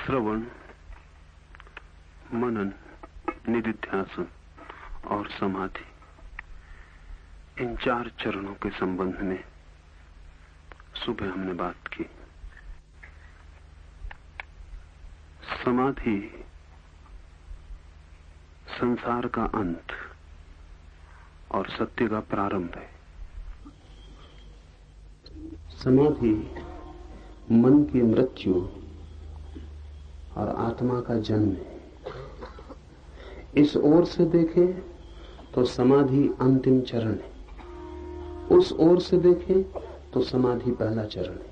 श्रवण, मनन, निधिध्यासन और समाधि, इन 4 चरणों के संबंध में सुबह हमने बात की। समाधि संसार का अंत और सत्य का प्रारंभ है। समाधि मन की मृत्यु और आत्मा का जन्म है। इस ओर से देखें तो समाधि अंतिम चरण है, उस ओर से देखें तो समाधि पहला चरण है।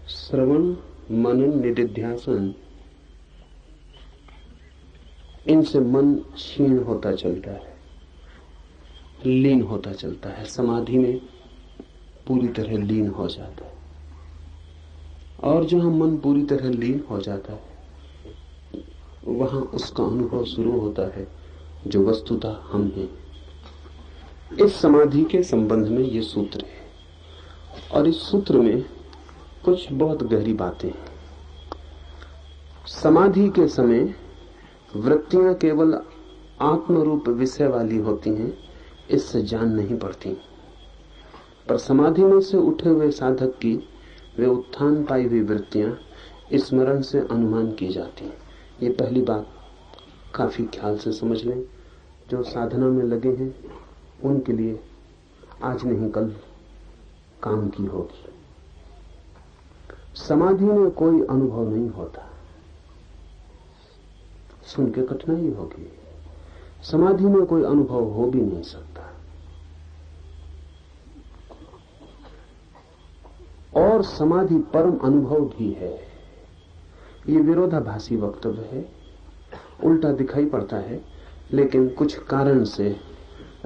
श्रवण, मनन, निधिध्यासन, इनसे मन क्षीण होता चलता है, लीन होता चलता है, समाधि में पूरी तरह लीन हो जाता है। और जहां मन पूरी तरह लीन हो जाता है वहां उसका अनुभव शुरू होता है जो वस्तुतः हम हैं। इस समाधि के संबंध में ये सूत्र है और इस सूत्र में कुछ बहुत गहरी बातें हैं। समाधि के समय वृत्तियां केवल आत्मरूप विषय वाली होती हैं, इससे जान नहीं पड़ती, पर समाधि में से उठे हुए साधक की वे उत्थान पाई हुई वृत्तियां स्मरण से अनुमान की जाती हैं। ये पहली बात काफी ख्याल से समझ लें। जो साधना में लगे हैं उनके लिए आज नहीं कल काम की होगी। समाधि में कोई अनुभव नहीं होता, सुन के कठिनाई होगी। समाधि में कोई अनुभव हो भी नहीं सकता। और समाधि परम अनुभव भी है। ये विरोधाभासी वक्तव्य है, उल्टा दिखाई पड़ता है, लेकिन कुछ कारण से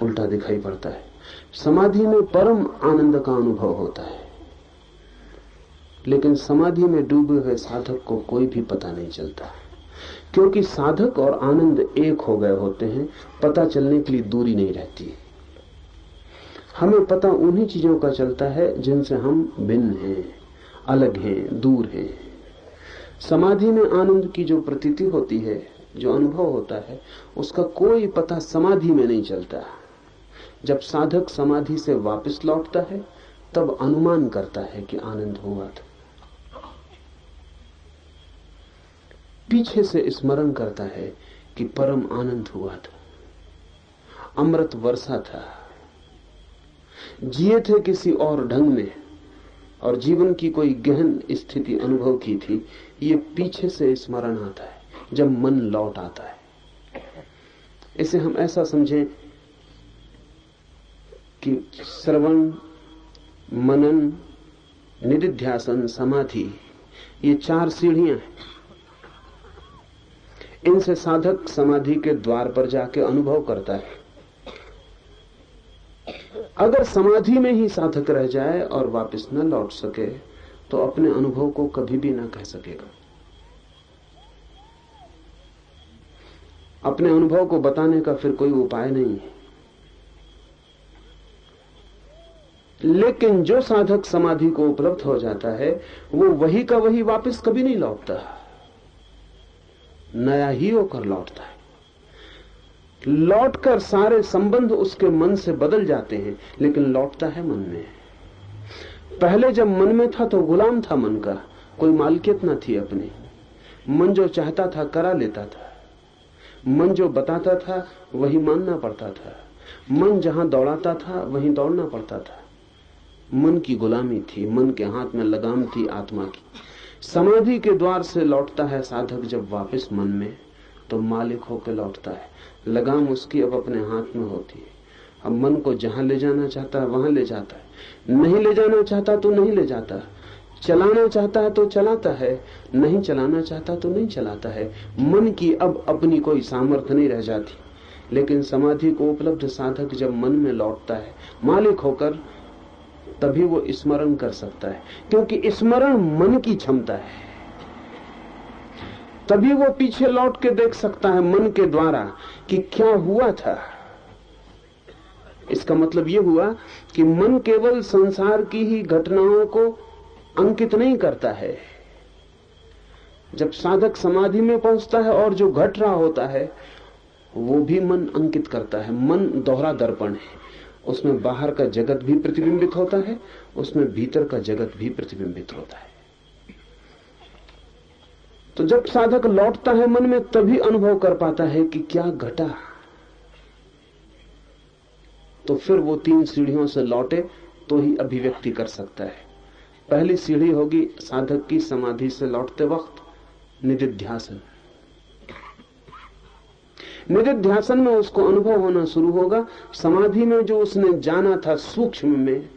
उल्टा दिखाई पड़ता है। समाधि में परम आनंद का अनुभव होता है, लेकिन समाधि में डूबे हुए साधक को कोई भी पता नहीं चलता, क्योंकि साधक और आनंद एक हो गए होते हैं। पता चलने के लिए दूरी नहीं रहती। हमें पता उन्हीं चीजों का चलता है जिनसे हम भिन्न हैं, अलग हैं, दूर हैं। समाधि में आनंद की जो प्रतीति होती है, जो अनुभव होता है, उसका कोई पता समाधि में नहीं चलता। जब साधक समाधि से वापस लौटता है तब अनुमान करता है कि आनंद हुआ था। पीछे से स्मरण करता है कि परम आनंद हुआ था, अमृत वर्षा था, जिए थे किसी और ढंग में और जीवन की कोई गहन स्थिति अनुभव की थी। ये पीछे से स्मरण आता है जब मन लौट आता है। इसे हम ऐसा समझें कि श्रवण, मनन, निधिध्यासन, समाधि, ये 4 सीढ़ियां हैं। इनसे साधक समाधि के द्वार पर जाके अनुभव करता है। अगर समाधि में ही साधक रह जाए और वापस न लौट सके तो अपने अनुभव को कभी भी ना कह सकेगा। अपने अनुभव को बताने का फिर कोई उपाय नहीं है। लेकिन जो साधक समाधि को उपलब्ध हो जाता है वो वही का वही वापस कभी नहीं लौटता, नया ही होकर लौटता है। लौटकर सारे संबंध उसके मन से बदल जाते हैं, लेकिन लौटता है मन में। पहले जब मन में था तो गुलाम था मन का, कोई मालिकियत ना थी अपनी। मन जो चाहता था करा लेता था, मन जो बताता था वही मानना पड़ता था, मन जहां दौड़ाता था वहीं दौड़ना पड़ता था। मन की गुलामी थी, मन के हाथ में लगाम थी आत्मा की। समाधि के द्वार से लौटता है साधक जब वापस मन में, तो मालिक होकर लौटता है। लगाम उसकी अब अपने हाथ में होती है। अब मन को जहां ले जाना चाहता है वहां ले जाता है, नहीं ले जाना चाहता तो नहीं ले जाता, चलाना चाहता है तो चलाता है, नहीं चलाना चाहता तो नहीं चलाता है। मन की अब अपनी कोई सामर्थ्य नहीं रह जाती। लेकिन समाधि को उपलब्ध साधक जब मन में लौटता है मालिक होकर, तभी वो स्मरण कर सकता है, क्योंकि स्मरण मन की क्षमता है। तभी वो पीछे लौट के देख सकता है मन के द्वारा कि क्या हुआ था। इसका मतलब यह हुआ कि मन केवल संसार की ही घटनाओं को अंकित नहीं करता है। जब साधक समाधि में पहुंचता है और जो घट रहा होता है वो भी मन अंकित करता है। मन दोहरा दर्पण है, उसमें बाहर का जगत भी प्रतिबिंबित होता है, उसमें भीतर का जगत भी प्रतिबिंबित होता है। तो जब साधक लौटता है मन में, तभी अनुभव कर पाता है कि क्या घटा। तो फिर वो 3 सीढ़ियों से लौटे तो ही अभिव्यक्ति कर सकता है। पहली सीढ़ी होगी साधक की समाधि से लौटते वक्त निदिध्यासन। निदिध्यासन में उसको अनुभव होना शुरू होगा। समाधि में जो उसने जाना था सूक्ष्म में,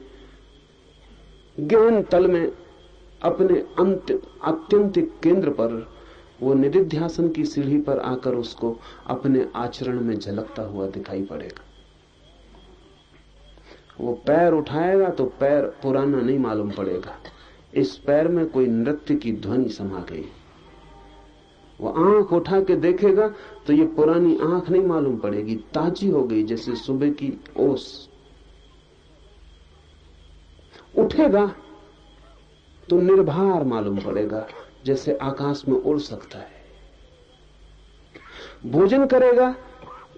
गहन तल में, अपने आत्यंतिक केंद्र पर, वो निदिध्यासन की सीढ़ी पर आकर उसको अपने आचरण में झलकता हुआ दिखाई पड़ेगा। वो पैर उठाएगा तो पैर पुराना नहीं मालूम पड़ेगा, इस पैर में कोई नृत्य की ध्वनि समा गई। वो आंख उठा के देखेगा तो ये पुरानी आंख नहीं मालूम पड़ेगी, ताजी हो गई जैसे सुबह की ओस। उठेगा तो निर्भर मालूम पड़ेगा, जैसे आकाश में उड़ सकता है। भोजन करेगा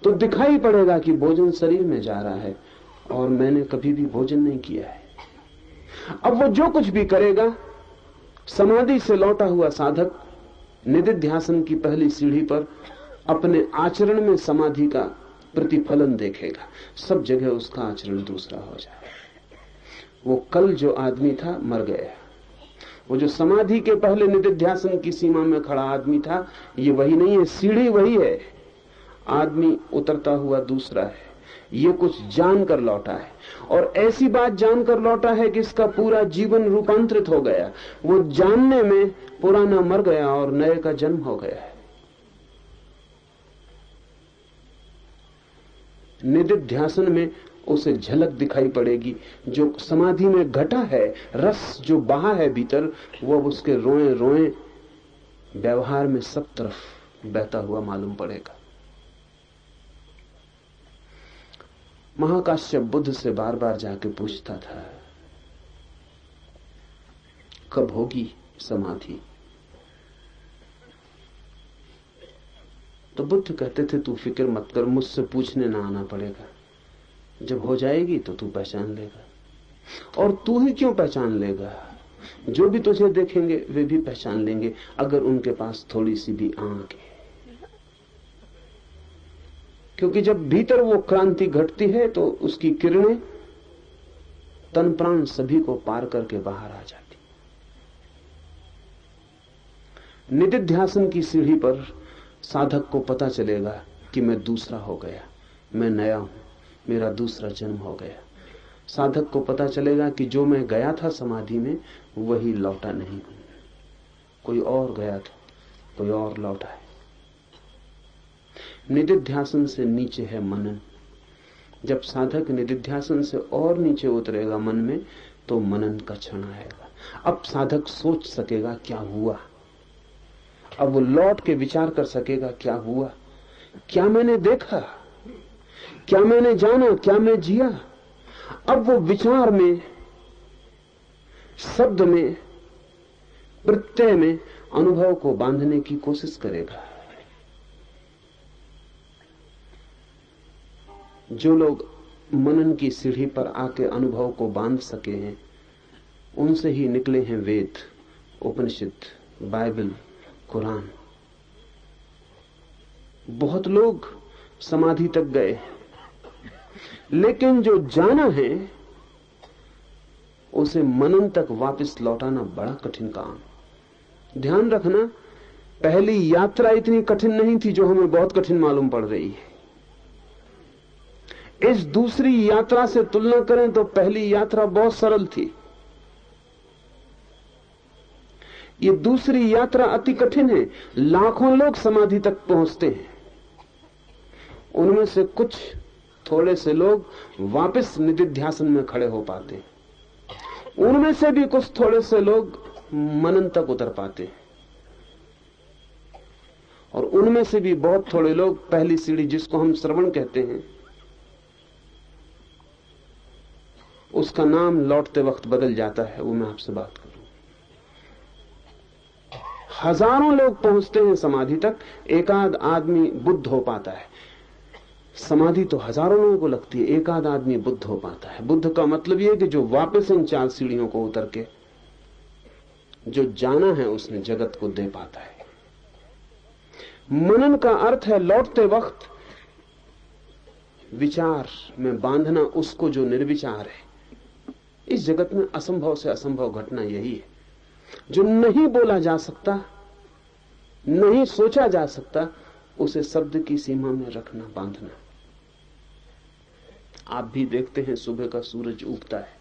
तो दिखाई पड़ेगा कि भोजन शरीर में जा रहा है और मैंने कभी भी भोजन नहीं किया है। अब वो जो कुछ भी करेगा, समाधि से लौटा हुआ साधक निदिध्यासन की पहली सीढ़ी पर अपने आचरण में समाधि का प्रतिफलन देखेगा। सब जगह उसका आचरण दूसरा हो जाए। वो कल जो आदमी था मर गया, वो जो समाधि के पहले निदिध्यासन की सीमा में खड़ा आदमी था, ये वही नहीं है। सीढ़ी वही है, आदमी उतरता हुआ दूसरा है। ये कुछ जानकर लौटा है, और ऐसी बात जानकर लौटा है कि इसका पूरा जीवन रूपांतरित हो गया। वो जानने में पुराना मर गया और नए का जन्म हो गया है। निदिध्यासन में उसे झलक दिखाई पड़ेगी। जो समाधि में घटा है, रस जो बहा है भीतर, वो उसके रोए रोए व्यवहार में सब तरफ बहता हुआ मालूम पड़ेगा। महाकाश्यप बुद्ध से बार बार जाके पूछता था, कब होगी समाधि? तो बुद्ध कहते थे, तू फिक्र मत कर, मुझसे पूछने ना आना पड़ेगा। जब हो जाएगी तो तू पहचान लेगा। और तू ही क्यों पहचान लेगा, जो भी तुझे देखेंगे वे भी पहचान लेंगे, अगर उनके पास थोड़ी सी भी आंख है। क्योंकि जब भीतर वो क्रांति घटती है तो उसकी किरणें तन प्राण सभी को पार करके बाहर आ जाती। निदिध्यासन की सीढ़ी पर साधक को पता चलेगा कि मैं दूसरा हो गया, मैं नया हूं, मेरा दूसरा जन्म हो गया। साधक को पता चलेगा कि जो मैं गया था समाधि में वही लौटा नहीं हूं, कोई और गया था, कोई और लौटा है। निदिध्यासन से नीचे है मनन। जब साधक निदिध्यासन से और नीचे उतरेगा मन में, तो मनन का क्षण आएगा। अब साधक सोच सकेगा क्या हुआ। अब वो लौट के विचार कर सकेगा क्या हुआ, क्या मैंने देखा, क्या मैंने जाना, क्या मैं जिया। अब वो विचार में, शब्द में, प्रत्यय में अनुभव को बांधने की कोशिश करेगा। जो लोग मनन की सीढ़ी पर आके अनुभव को बांध सके हैं, उनसे ही निकले हैं वेद, उपनिषद, बाइबल, कुरान। बहुत लोग समाधि तक गए, लेकिन जो जाना है उसे मनन तक वापस लौटाना बड़ा कठिन काम। ध्यान रखना, पहली यात्रा इतनी कठिन नहीं थी जो हमें बहुत कठिन मालूम पड़ रही है। इस दूसरी यात्रा से तुलना करें तो पहली यात्रा बहुत सरल थी। ये दूसरी यात्रा अति कठिन है। लाखों लोग समाधि तक पहुंचते हैं, उनमें से कुछ थोड़े से लोग वापस निदिध्यासन में खड़े हो पाते, उनमें से भी कुछ थोड़े से लोग मनन तक उतर पाते, और उनमें से भी बहुत थोड़े लोग पहली सीढ़ी, जिसको हम श्रवण कहते हैं, उसका नाम लौटते वक्त बदल जाता है, वो मैं आपसे बात करूं। हजारों लोग पहुंचते हैं समाधि तक, एक आध आदमी बुद्ध हो पाता है। समाधि तो हजारों लोगों को लगती है, एक आध आदमी बुद्ध हो पाता है। बुद्ध का मतलब यह है कि जो वापस इन 4 सीढ़ियों को उतर के जो जाना है उसने जगत को दे पाता है। मनन का अर्थ है लौटते वक्त विचार में बांधना उसको जो निर्विचार है। इस जगत में असंभव से असंभव घटना यही है। जो नहीं बोला जा सकता, नहीं सोचा जा सकता, उसे शब्द की सीमा में रखना, बांधना। आप भी देखते हैं सुबह का सूरज उगता है,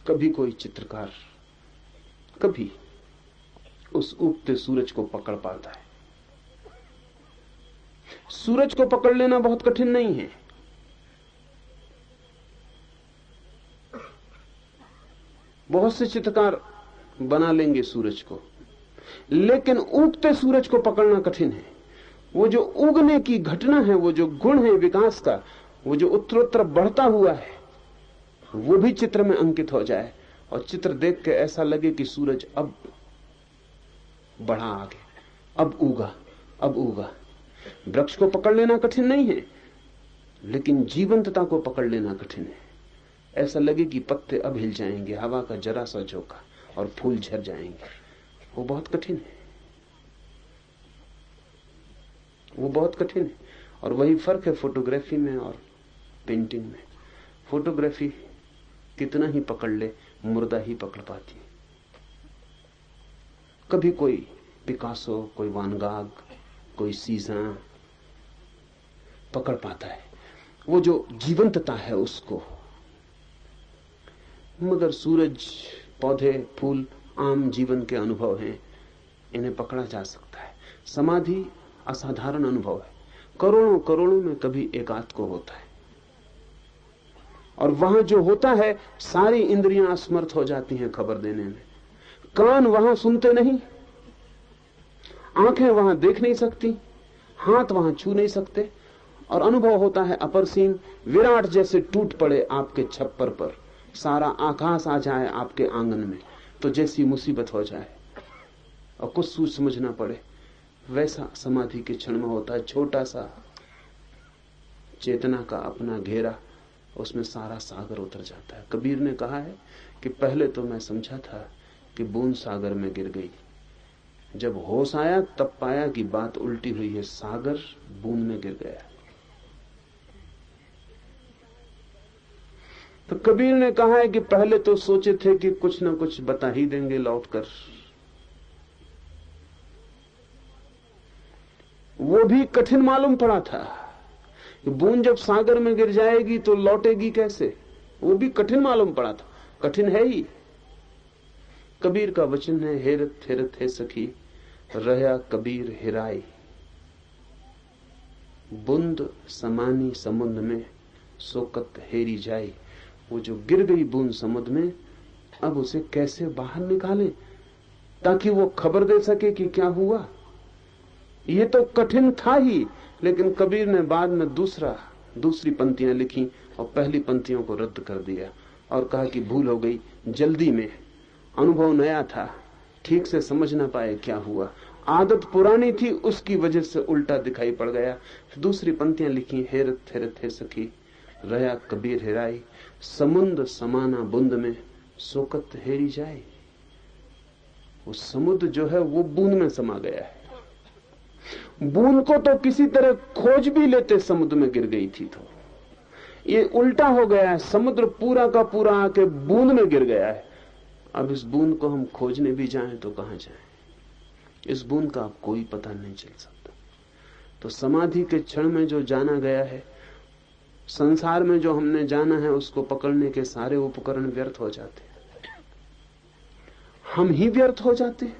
कभी कोई चित्रकार कभी उस उगते सूरज को पकड़ पाता है। सूरज को पकड़ लेना बहुत कठिन नहीं है। बहुत से चित्रकार बना लेंगे सूरज को, लेकिन उगते सूरज को पकड़ना कठिन है। वो जो उगने की घटना है, वो जो गुण है विकास का, वो जो उत्तरोत्तर बढ़ता हुआ है, वो भी चित्र में अंकित हो जाए और चित्र देख के ऐसा लगे कि सूरज अब बढ़ा आगे, अब उगा, अब उगा। वृक्ष को पकड़ लेना कठिन नहीं है, लेकिन जीवंतता को पकड़ लेना कठिन है। ऐसा लगे कि पत्ते अब हिल जाएंगे, हवा का जरा सा झोंका और फूल झड़ जाएंगे। वो बहुत कठिन है, वो बहुत कठिन है। और वही फर्क है फोटोग्राफी में और पेंटिंग में। फोटोग्राफी कितना ही पकड़ ले, मुर्दा ही पकड़ पाती है। कभी कोई पिकासो, कोई वान गाग, कोई सीज़न पकड़ पाता है, वो जो जीवंतता है उसको। मगर सूरज, पौधे, फूल आम जीवन के अनुभव हैं, इन्हें पकड़ा जा सकता है। समाधि असाधारण अनुभव है, करोड़ों करोड़ों में कभी एकाध को होता है। और वहां जो होता है, सारी इंद्रियां असमर्थ हो जाती हैं खबर देने में। कान वहां सुनते नहीं, आंखें वहां देख नहीं सकती, हाथ वहां छू नहीं सकते, और अनुभव होता है अपरसीम, विराट जैसे टूट पड़े आपके छप्पर पर, सारा आकाश आ जाए आपके आंगन में, तो जैसी मुसीबत हो जाए और कुछ सोच समझ ना पड़े, वैसा समाधि के क्षण में होता है। छोटा सा चेतना का अपना घेरा, उसमें सारा सागर उतर जाता है। कबीर ने कहा है कि पहले तो मैं समझा था कि बूंद सागर में गिर गई, जब होश आया तब पाया कि बात उल्टी हुई है, सागर बूंद में गिर गया। तो कबीर ने कहा है कि पहले तो सोचे थे कि कुछ ना कुछ बता ही देंगे लौटकर, वो भी कठिन मालूम पड़ा था। बूंद जब सागर में गिर जाएगी तो लौटेगी कैसे, वो भी कठिन मालूम पड़ा था। कठिन है ही। कबीर का वचन है, हेरत हेरत है सखी, रहया कबीर हिराई, बूंद समानी समुद्र में, सोकत हेरी जाई। वो जो गिर गई बूंद समुद्र में, अब उसे कैसे बाहर निकाले ताकि वो खबर दे सके कि क्या हुआ। ये तो कठिन था ही, लेकिन कबीर ने बाद में दूसरी पंक्तियां लिखी और पहली पंक्तियों को रद्द कर दिया और कहा कि भूल हो गई, जल्दी में, अनुभव नया था, ठीक से समझ ना पाए क्या हुआ, आदत पुरानी थी, उसकी वजह से उल्टा दिखाई पड़ गया। दूसरी पंक्तियां लिखी, हेरत हेरत है सखी, रहया कबीर हिराई, समुद्र समाना बूंद में, सोकत हेरी जाए। वो समुद्र जो है वो बूंद में समा गया है। बूंद को तो किसी तरह खोज भी लेते, समुद्र में गिर गई थी। तो ये उल्टा हो गया है, समुद्र पूरा का पूरा आके बूंद में गिर गया है। अब इस बूंद को हम खोजने भी जाएं तो कहां जाएं, इस बूंद का अब कोई पता नहीं चल सकता। तो समाधि के क्षण में जो जाना गया है, संसार में जो हमने जाना है, उसको पकड़ने के सारे उपकरण व्यर्थ हो जाते हैं। हम ही व्यर्थ हो जाते हैं,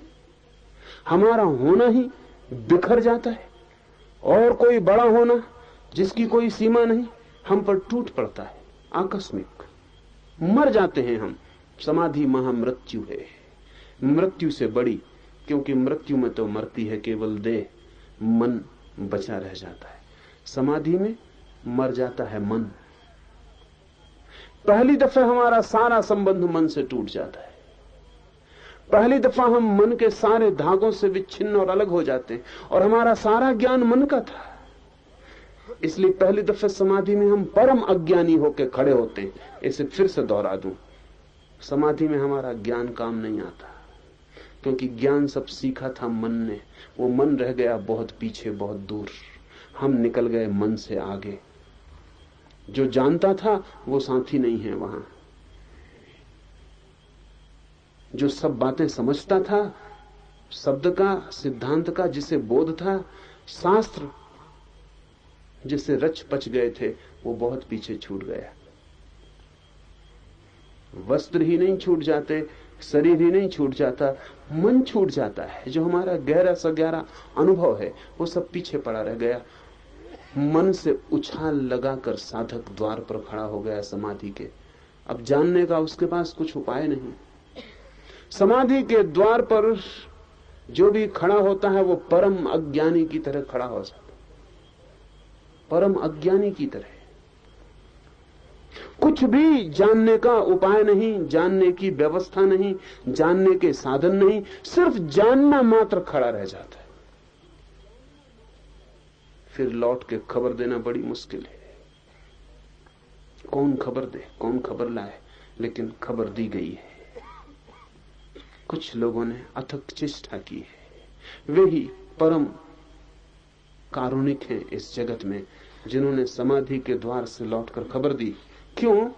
हमारा होना ही बिखर जाता है, और कोई बड़ा होना जिसकी कोई सीमा नहीं हम पर टूट पड़ता है। आकस्मिक मर जाते हैं हम। समाधि महामृत्यु है, मृत्यु से बड़ी, क्योंकि मृत्यु में तो मरती है केवल देह, मन बचा रह जाता है। समाधि में मर जाता है मन। पहली दफे हमारा सारा संबंध मन से टूट जाता है। पहली दफा हम मन के सारे धागों से विच्छिन्न और अलग हो जाते हैं, और हमारा सारा ज्ञान मन का था। इसलिए पहली दफे समाधि में हम परम अज्ञानी होकर खड़े होते हैं। इसे फिर से दोहरा दूं, समाधि में हमारा ज्ञान काम नहीं आता, क्योंकि ज्ञान सब सीखा था मन ने। वो मन रह गया बहुत पीछे, बहुत दूर। हम निकल गए मन से आगे। जो जानता था वो साथी नहीं है वहां। जो सब बातें समझता था, शब्द का, सिद्धांत का जिसे बोध था, शास्त्र जिसे रच पच गए थे, वो बहुत पीछे छूट गया। वस्त्र ही नहीं छूट जाते, शरीर ही नहीं छूट जाता, मन छूट जाता है। जो हमारा गहरा सा गहरा अनुभव है वो सब पीछे पड़ा रह गया। मन से उछाल लगाकर साधक द्वार पर खड़ा हो गया समाधि के। अब जानने का उसके पास कुछ उपाय नहीं। समाधि के द्वार पर जो भी खड़ा होता है वो परम अज्ञानी की तरह खड़ा हो जाता, परम अज्ञानी की तरह। कुछ भी जानने का उपाय नहीं, जानने की व्यवस्था नहीं, जानने के साधन नहीं, सिर्फ जानना मात्र खड़ा रह जाता है। फिर लौट के खबर देना बड़ी मुश्किल है। कौन खबर दे, कौन खबर लाए, लेकिन खबर दी गई है। कुछ लोगों ने अथक चेष्टा की है। वे ही परम कारुणिक हैं इस जगत में, जिन्होंने समाधि के द्वार से लौटकर खबर दी। क्यों?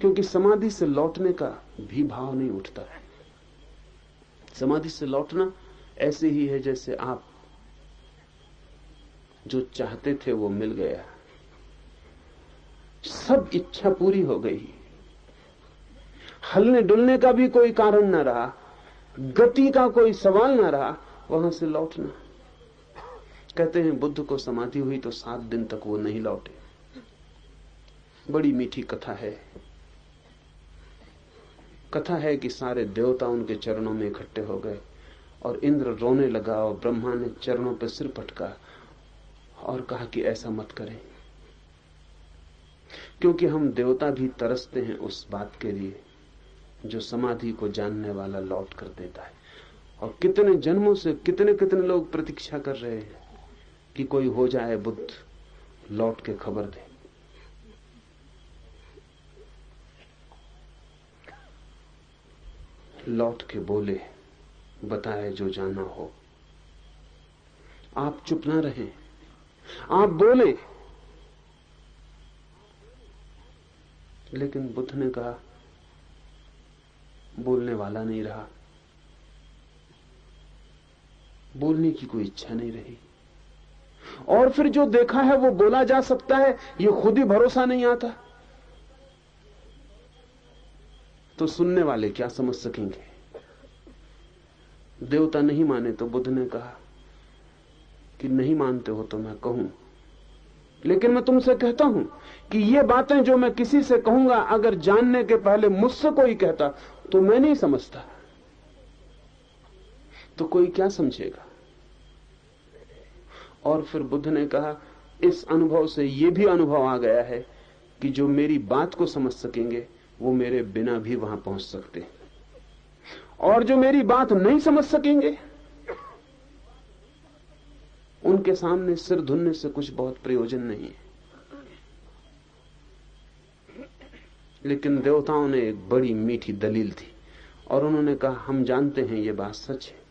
क्योंकि समाधि से लौटने का भी भाव नहीं उठता है। समाधि से लौटना ऐसे ही है जैसे आप जो चाहते थे वो मिल गया, सब इच्छा पूरी हो गई, हलने डुलने का भी कोई कारण न रहा, गति का कोई सवाल न रहा, वहां से लौटना। कहते हैं बुद्ध को समाधि हुई तो 7 दिन तक वो नहीं लौटे। बड़ी मीठी कथा है। कथा है कि सारे देवता उनके चरणों में इकट्ठे हो गए और इंद्र रोने लगा और ब्रह्मा ने चरणों पर सिर पटका और कहा कि ऐसा मत करें, क्योंकि हम देवता भी तरसते हैं उस बात के लिए जो समाधि को जानने वाला लौट कर देता है। और कितने जन्मों से कितने कितने लोग प्रतीक्षा कर रहे हैं कि कोई हो जाए बुद्ध, लौट के खबर दे। लौट के बोले, बताए जो जाना हो। आप चुप ना रहें, आप बोले। लेकिन बुद्ध ने कहा, बोलने वाला नहीं रहा, बोलने की कोई इच्छा नहीं रही। और फिर जो देखा है वो बोला जा सकता है, ये खुद ही भरोसा नहीं आता, तो सुनने वाले क्या समझ सकेंगे? देवता नहीं माने तो बुद्ध ने कहा कि नहीं मानते हो तो मैं कहूं, लेकिन मैं तुमसे कहता हूं कि ये बातें जो मैं किसी से कहूंगा, अगर जानने के पहले मुझसे कोई कहता तो मैं नहीं समझता, तो कोई क्या समझेगा? और फिर बुद्ध ने कहा, इस अनुभव से यह भी अनुभव आ गया है कि जो मेरी बात को समझ सकेंगे वो मेरे बिना भी वहां पहुंच सकते हैं, और जो मेरी बात नहीं समझ सकेंगे उनके सामने सिर धुनने से कुछ बहुत प्रयोजन नहीं है। लेकिन देवताओं ने एक बड़ी मीठी दलील थी और उन्होंने कहा, हम जानते हैं ये बात सच है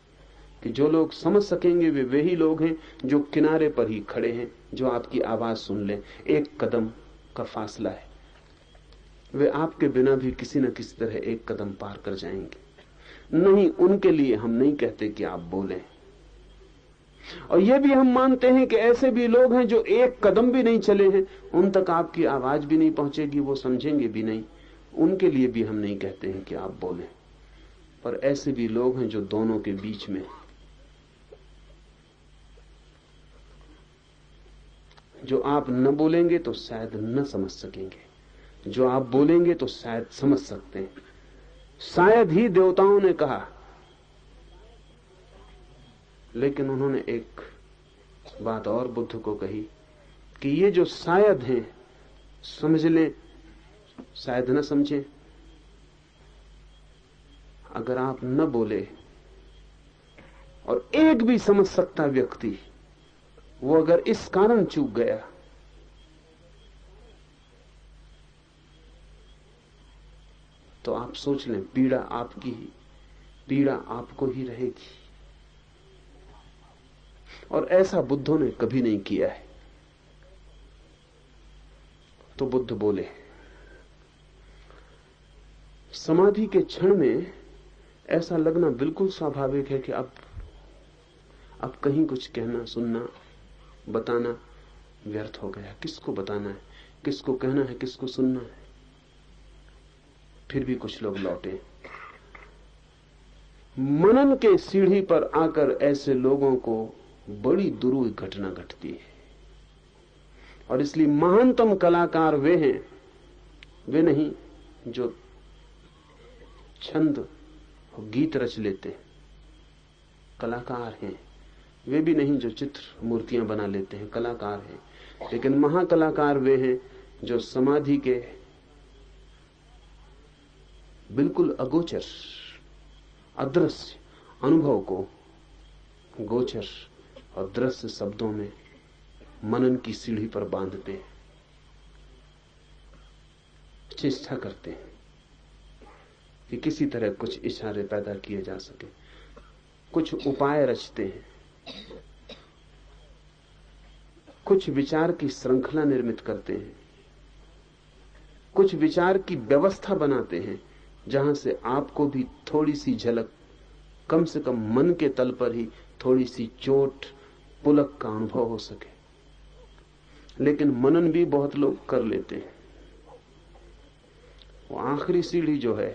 कि जो लोग समझ सकेंगे वे वही लोग हैं जो किनारे पर ही खड़े हैं, जो आपकी आवाज सुन लें। 1 कदम का फासला है, वे आपके बिना भी किसी न किसी तरह 1 कदम पार कर जाएंगे। नहीं, उनके लिए हम नहीं कहते कि आप बोलें। और यह भी हम मानते हैं कि ऐसे भी लोग हैं जो 1 कदम भी नहीं चले हैं, उन तक आपकी आवाज भी नहीं पहुंचेगी, वो समझेंगे भी नहीं। उनके लिए भी हम नहीं कहते हैं कि आप बोलें। पर ऐसे भी लोग हैं जो दोनों के बीच में, जो आप न बोलेंगे तो शायद न समझ सकेंगे, जो आप बोलेंगे तो शायद समझ सकते हैं। शायद ही देवताओं ने कहा, लेकिन उन्होंने एक बात और बुद्ध को कही कि ये जो शायद हैं, समझ लें शायद न समझें। अगर आप न बोले, और एक भी समझ सकता व्यक्ति वो अगर इस कारण चूक गया तो आप सोच लें, पीड़ा आपकी ही, पीड़ा आपको ही रहेगी। और ऐसा बुद्धों ने कभी नहीं किया है। तो बुद्ध बोले, समाधि के क्षण में ऐसा लगना बिल्कुल स्वाभाविक है कि अब कहीं कुछ कहना, सुनना, बताना व्यर्थ हो गया। किसको बताना है, किसको कहना है, किसको सुनना है। फिर भी कुछ लोग लौटे। मनन के सीढ़ी पर आकर ऐसे लोगों को बड़ी दुरूह घटना घटती है। और इसलिए महानतम कलाकार वे हैं, वे नहीं जो छंद गीत रच लेते हैं, कलाकार हैं। वे भी नहीं जो चित्र मूर्तियां बना लेते हैं, कलाकार हैं। लेकिन महाकलाकार वे हैं जो समाधि के बिल्कुल अगोचर, अदृश्य अनुभव को गोचर और दृश्य शब्दों में मनन की सीढ़ी पर बांधते हैं, चेष्टा करते हैं कि किसी तरह कुछ इशारे पैदा किए जा सके, कुछ उपाय रचते हैं, कुछ विचार की श्रृंखला निर्मित करते हैं, कुछ विचार की व्यवस्था बनाते हैं जहां से आपको भी थोड़ी सी झलक, कम से कम मन के तल पर ही थोड़ी सी चोट, पुलक का अनुभव हो सके। लेकिन मनन भी बहुत लोग कर लेते हैं। वो आखिरी सीढ़ी जो है,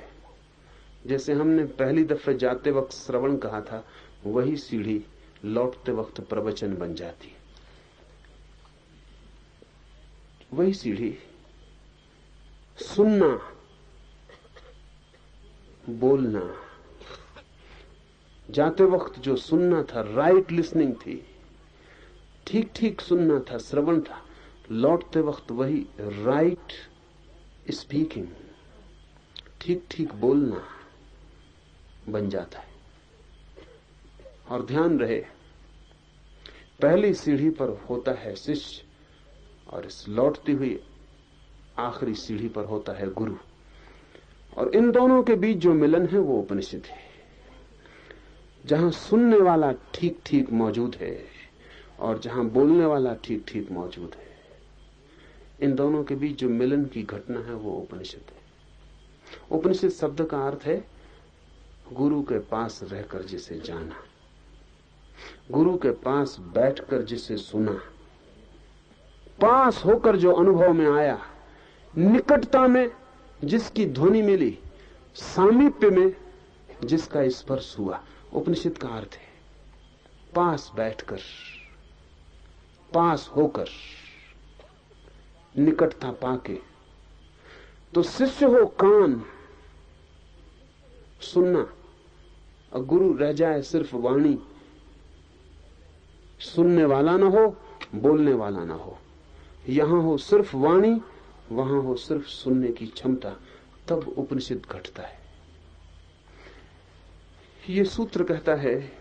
जैसे हमने पहली दफे जाते वक्त श्रवण कहा था, वही सीढ़ी लौटते वक्त प्रवचन बन जाती है। वही सीढ़ी सुनना, बोलना, जाते वक्त जो सुनना था, राइट लिसनिंग थी, ठीक ठीक सुनना था, श्रवण था, लौटते वक्त वही राइट स्पीकिंग, ठीक ठीक बोलना बन जाता है। और ध्यान रहे, पहली सीढ़ी पर होता है शिष्य और इस लौटती हुई आखिरी सीढ़ी पर होता है गुरु। और इन दोनों के बीच जो मिलन है वो उपनिषद है, जहां सुनने वाला ठीक ठीक मौजूद है और जहां बोलने वाला ठीक ठीक मौजूद है। इन दोनों के बीच जो मिलन की घटना है वो उपनिषद है। उपनिषद शब्द का अर्थ है गुरु के पास रहकर जिसे जाना, गुरु के पास बैठकर जिसे सुना, पास होकर जो अनुभव में आया, निकटता में जिसकी ध्वनि मिली, सामीप्य में जिसका स्पर्श हुआ। उपनिषद का अर्थ है पास बैठकर, पास होकर, निकटता पाके। तो शिष्य हो कान सुनना और गुरु रह जाए सिर्फ वाणी, सुनने वाला ना हो, बोलने वाला ना हो। यहां हो सिर्फ वाणी, वहां हो सिर्फ सुनने की क्षमता, तब उपनिषद घटता है। ये सूत्र कहता है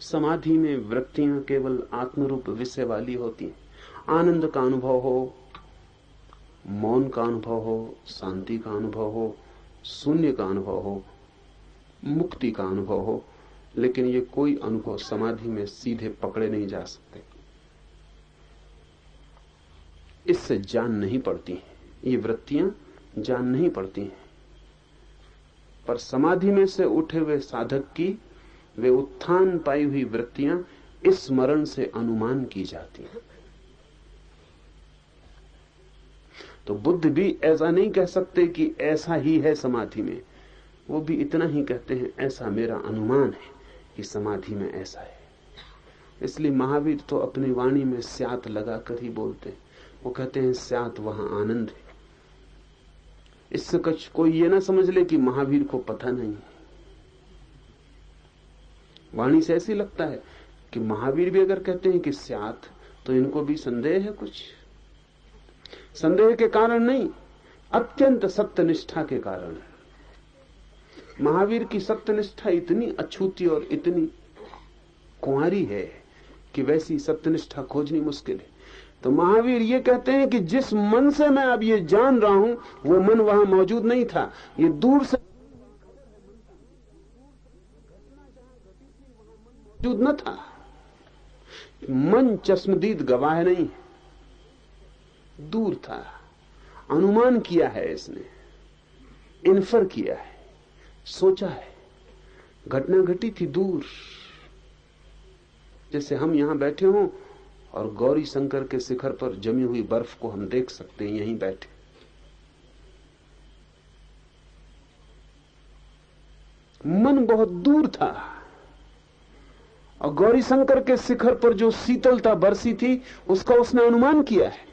समाधि में वृत्तियां केवल आत्मरूप विषय वाली होती हैं। आनंद का अनुभव हो, मौन का अनुभव हो, शांति का अनुभव हो, शून्य का अनुभव हो, मुक्ति का अनुभव हो, लेकिन ये कोई अनुभव समाधि में सीधे पकड़े नहीं जा सकते। इससे जान नहीं पड़ती है, ये वृत्तियां जान नहीं पड़ती हैं। पर समाधि में से उठे हुए साधक की वे उत्थान पाई हुई वृत्तियां इस स्मरण से अनुमान की जाती हैं। तो बुद्ध भी ऐसा नहीं कह सकते कि ऐसा ही है समाधि में, वो भी इतना ही कहते हैं ऐसा मेरा अनुमान है कि समाधि में ऐसा है। इसलिए महावीर तो अपनी वाणी में स्यात लगाकर ही बोलते हैं। वो कहते हैं स्यात वहां आनंद है। इससे कुछ कोई ये ना समझ ले कि महावीर को पता नहीं है। वाणी से ऐसी लगता है कि महावीर भी अगर कहते हैं कि स्यात, तो इनको भी संदेह है। कुछ संदेह के कारण नहीं, अत्यंत सत्यनिष्ठा के कारण। महावीर की सत्यनिष्ठा इतनी अछूती और इतनी कुंवारी है कि वैसी सत्यनिष्ठा खोजनी मुश्किल है। तो महावीर ये कहते हैं कि जिस मन से मैं अब ये जान रहा हूं वो मन वहां मौजूद नहीं था, ये दूर से मौजूद न था। मन चश्मदीद गवाह नहीं, दूर था, अनुमान किया है इसने, इन्फर किया है, सोचा है, घटना घटी थी दूर। जैसे हम यहां बैठे हों और गौरी शंकर के शिखर पर जमी हुई बर्फ को हम देख सकते हैं यहीं बैठे। मन बहुत दूर था और गौरी शंकर के शिखर पर जो शीतलता बरसी थी उसका उसने अनुमान किया है।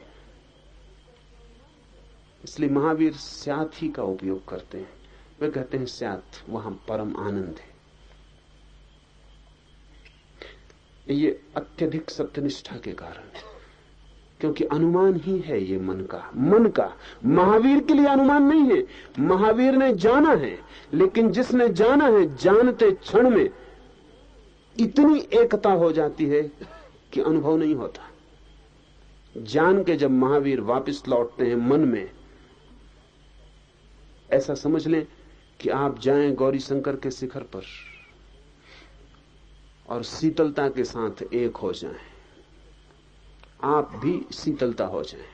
इसलिए महावीर स्यात ही का उपयोग करते हैं। वे कहते हैं स्यात, वहां परम आनंद है। ये अत्यधिक सत्यनिष्ठा के कारण, क्योंकि अनुमान ही है ये मन का। महावीर के लिए अनुमान नहीं है, महावीर ने जाना है, लेकिन जिसने जाना है जानते क्षण में इतनी एकता हो जाती है कि अनुभव नहीं होता। जान के जब महावीर वापस लौटते हैं मन में, ऐसा समझ लें कि आप जाएं गौरी शंकर के शिखर पर और शीतलता के साथ एक हो जाएं, आप भी शीतलता हो जाएं,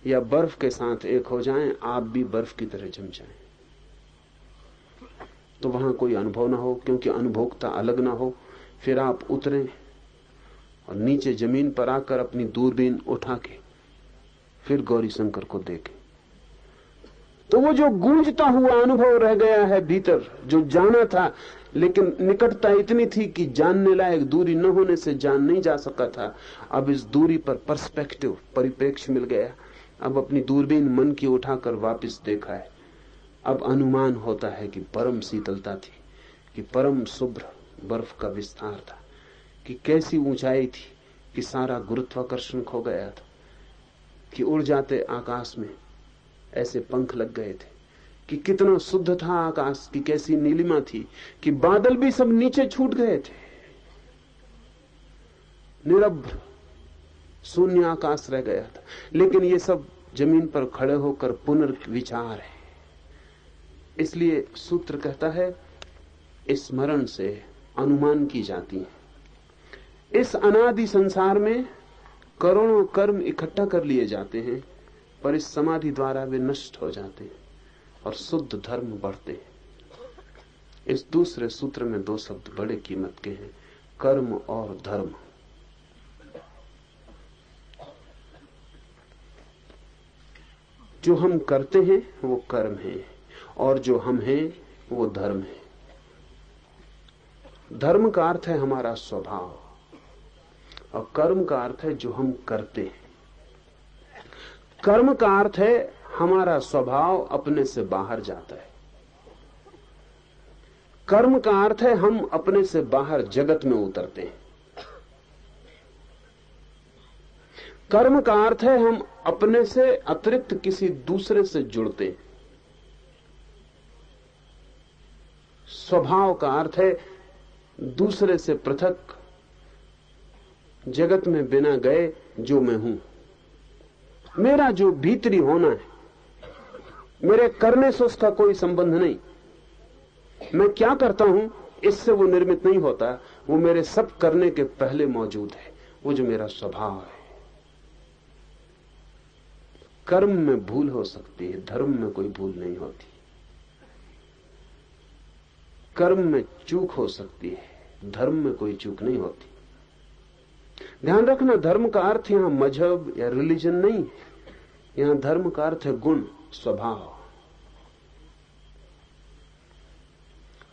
या बर्फ के साथ एक हो जाएं, आप भी बर्फ की तरह जम जाएं। तो वहां कोई अनुभव ना हो, क्योंकि अनुभोक्ता अलग ना हो। फिर आप उतरें और नीचे जमीन पर आकर अपनी दूरबीन उठा के फिर गौरी शंकर को देखें, तो वो जो गूंजता हुआ अनुभव रह गया है भीतर, जो जाना था, लेकिन निकटता इतनी थी कि जानने लायक दूरी न होने से जान नहीं जा सका था। अब इस दूरी पर पर्सपेक्टिव, परिप्रेक्ष्य मिल गया। अब अपनी दूरबीन मन की उठाकर वापस देखा है। अब अनुमान होता है कि परम शीतलता थी, कि परम शुभ्र बर्फ का विस्तार था, कि कैसी ऊंचाई थी, कि सारा गुरुत्वाकर्षण खो गया था, कि उड़ जाते आकाश में ऐसे पंख लग गए थे, कि कितना शुद्ध था आकाश, की कैसी नीलिमा थी, कि बादल भी सब नीचे छूट गए थे, निरभ्र शून्य आकाश रह गया था। लेकिन ये सब जमीन पर खड़े होकर पुनर्विचार है। इसलिए सूत्र कहता है स्मरण से अनुमान की जाती है। इस अनादि संसार में करोड़ों कर्म इकट्ठा कर लिए जाते हैं, पर इस समाधि द्वारा वे नष्ट हो जाते हैं और शुद्ध धर्म बढ़ते हैं। इस दूसरे सूत्र में दो शब्द बड़े कीमत के हैं, कर्म और धर्म। जो हम करते हैं वो कर्म है और जो हम हैं वो धर्म है। धर्म का अर्थ है हमारा स्वभाव और कर्म का अर्थ है जो हम करते हैं। कर्म का अर्थ है हमारा स्वभाव अपने से बाहर जाता है। कर्म का अर्थ है हम अपने से बाहर जगत में उतरते हैं। कर्म का अर्थ है हम अपने से अतिरिक्त किसी दूसरे से जुड़ते हैं। स्वभाव का अर्थ है दूसरे से पृथक, जगत में बिना गए जो मैं हूं, मेरा जो भीतरी होना है, मेरे करने से उसका कोई संबंध नहीं। मैं क्या करता हूं इससे वो निर्मित नहीं होता, वो मेरे सब करने के पहले मौजूद है, वो जो मेरा स्वभाव है। कर्म में भूल हो सकती है, धर्म में कोई भूल नहीं होती। कर्म में चूक हो सकती है, धर्म में कोई चूक नहीं होती। ध्यान रखना, धर्म का अर्थ यहां मजहब या रिलीजन नहीं, यहां धर्म का अर्थ है गुण, स्वभाव।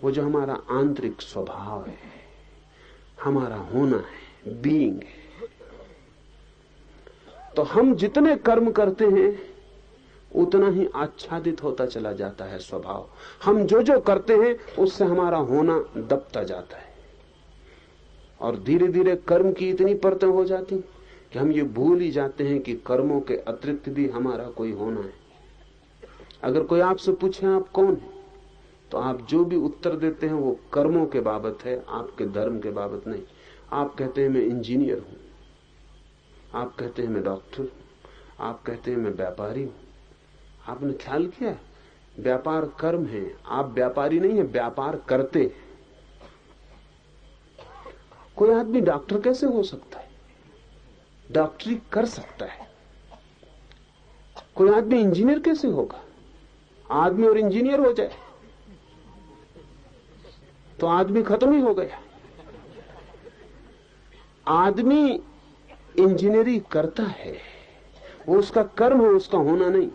वो जो हमारा आंतरिक स्वभाव है, हमारा होना है, बीइंग है। तो हम जितने कर्म करते हैं उतना ही आच्छादित होता चला जाता है स्वभाव। हम जो जो करते हैं उससे हमारा होना दबता जाता है और धीरे धीरे कर्म की इतनी परतें हो जाती कि हम ये भूल ही जाते हैं कि कर्मों के अतिरिक्त भी हमारा कोई होना है। अगर कोई आपसे पूछे आप कौन है, तो आप जो भी उत्तर देते हैं वो कर्मों के बाबत है, आपके धर्म के बाबत नहीं। आप कहते हैं मैं इंजीनियर हूं, आप कहते हैं मैं डॉक्टर हूं, आप कहते हैं मैं व्यापारी हूं। आपने ख्याल किया व्यापार कर्म है, आप व्यापारी नहीं है, व्यापार करते। कोई आदमी डॉक्टर कैसे हो सकता है? डॉक्टरी कर सकता है। कोई आदमी इंजीनियर कैसे होगा? आदमी और इंजीनियर हो जाए तो आदमी खत्म ही हो गया। आदमी इंजीनियरिंग करता है, वो उसका कर्म है, उसका होना नहीं।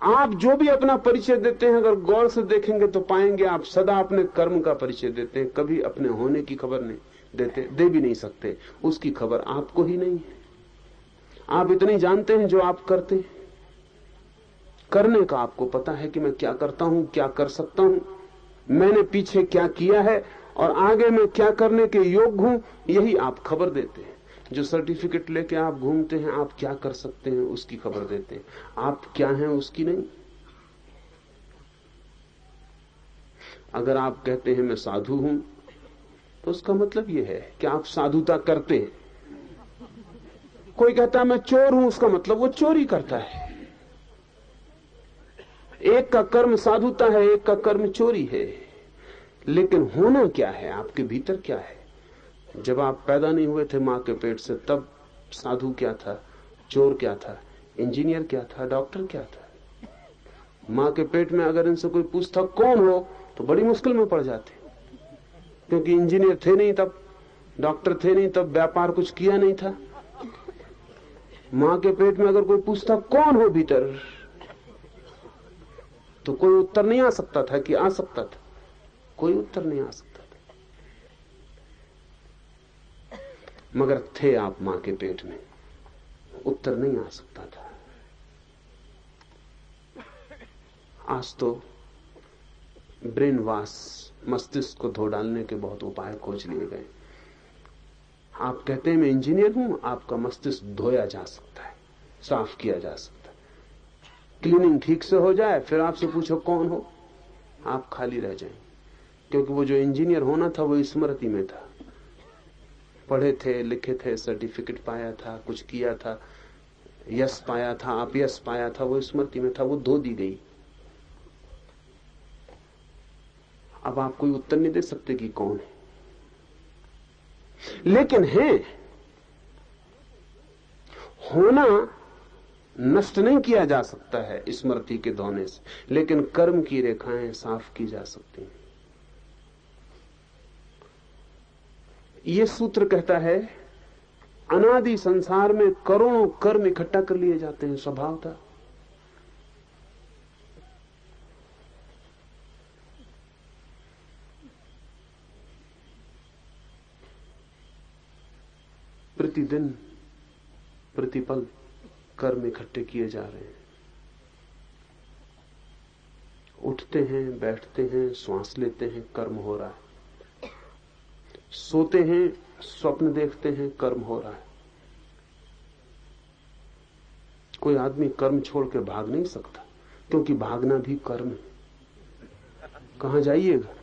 आप जो भी अपना परिचय देते हैं अगर गौर से देखेंगे तो पाएंगे आप सदा अपने कर्म का परिचय देते हैं, कभी अपने होने की खबर नहीं देते, दे भी नहीं सकते। उसकी खबर आपको ही नहीं है। आप इतने जानते हैं जो आप करते हैं। करने का आपको पता है कि मैं क्या करता हूं, क्या कर सकता हूं, मैंने पीछे क्या किया है और आगे मैं क्या करने के योग्य हूं, यही आप खबर देते हैं। जो सर्टिफिकेट लेके आप घूमते हैं, आप क्या कर सकते हैं उसकी खबर देते हैं, आप क्या हैं उसकी नहीं। अगर आप कहते हैं मैं साधु हूं तो उसका मतलब यह है कि आप साधुता करते हैं। कोई कहता है मैं चोर हूं, उसका मतलब वो चोरी करता है। एक का कर्म साधुता है, एक का कर्म चोरी है। लेकिन होना क्या है, आपके भीतर क्या है? जब आप पैदा नहीं हुए थे मां के पेट से, तब साधु क्या था, चोर क्या था, इंजीनियर क्या था, डॉक्टर क्या था? मां के पेट में अगर इनसे कोई पूछता कौन हो तो बड़ी मुश्किल में पड़ जाते, क्योंकि इंजीनियर थे नहीं तब, डॉक्टर थे नहीं तब, व्यापार कुछ किया नहीं था। मां के पेट में अगर कोई पूछता कौन हो भीतर, तो कोई उत्तर नहीं आ सकता था कि आ सकता था, कोई उत्तर नहीं आ सकता था। मगर थे आप मां के पेट में, उत्तर नहीं आ सकता था। आज तो ब्रेन वॉश, मस्तिष्क को धो डालने के बहुत उपाय खोज लिए गए। आप कहते हैं मैं इंजीनियर हूं, आपका मस्तिष्क धोया जा सकता है, साफ किया जा सकता है। क्लीनिंग ठीक से हो जाए, फिर आपसे पूछो कौन हो, आप खाली रह जाएं। क्योंकि वो जो इंजीनियर होना था वो स्मृति में था, पढ़े थे, लिखे थे, सर्टिफिकेट पाया था, कुछ किया था, यश पाया था, अपयश पाया था, वो स्मृति में था, वो धो दी गई। अब आप कोई उत्तर नहीं दे सकते कि कौन है, लेकिन है। होना नष्ट नहीं किया जा सकता है स्मृति के धोने से, लेकिन कर्म की रेखाएं साफ की जा सकती हैं। यह सूत्र कहता है अनादि संसार में करोड़ों कर्म इकट्ठा कर लिए जाते हैं स्वभावतः। प्रतिदिन प्रतिपल कर्म इकट्ठे किए जा रहे हैं। उठते हैं, बैठते हैं, श्वास लेते हैं, कर्म हो रहा है। सोते हैं, स्वप्न देखते हैं, कर्म हो रहा है। कोई आदमी कर्म छोड़ के भाग नहीं सकता, क्योंकि भागना भी कर्म है। कहां जाइएगा?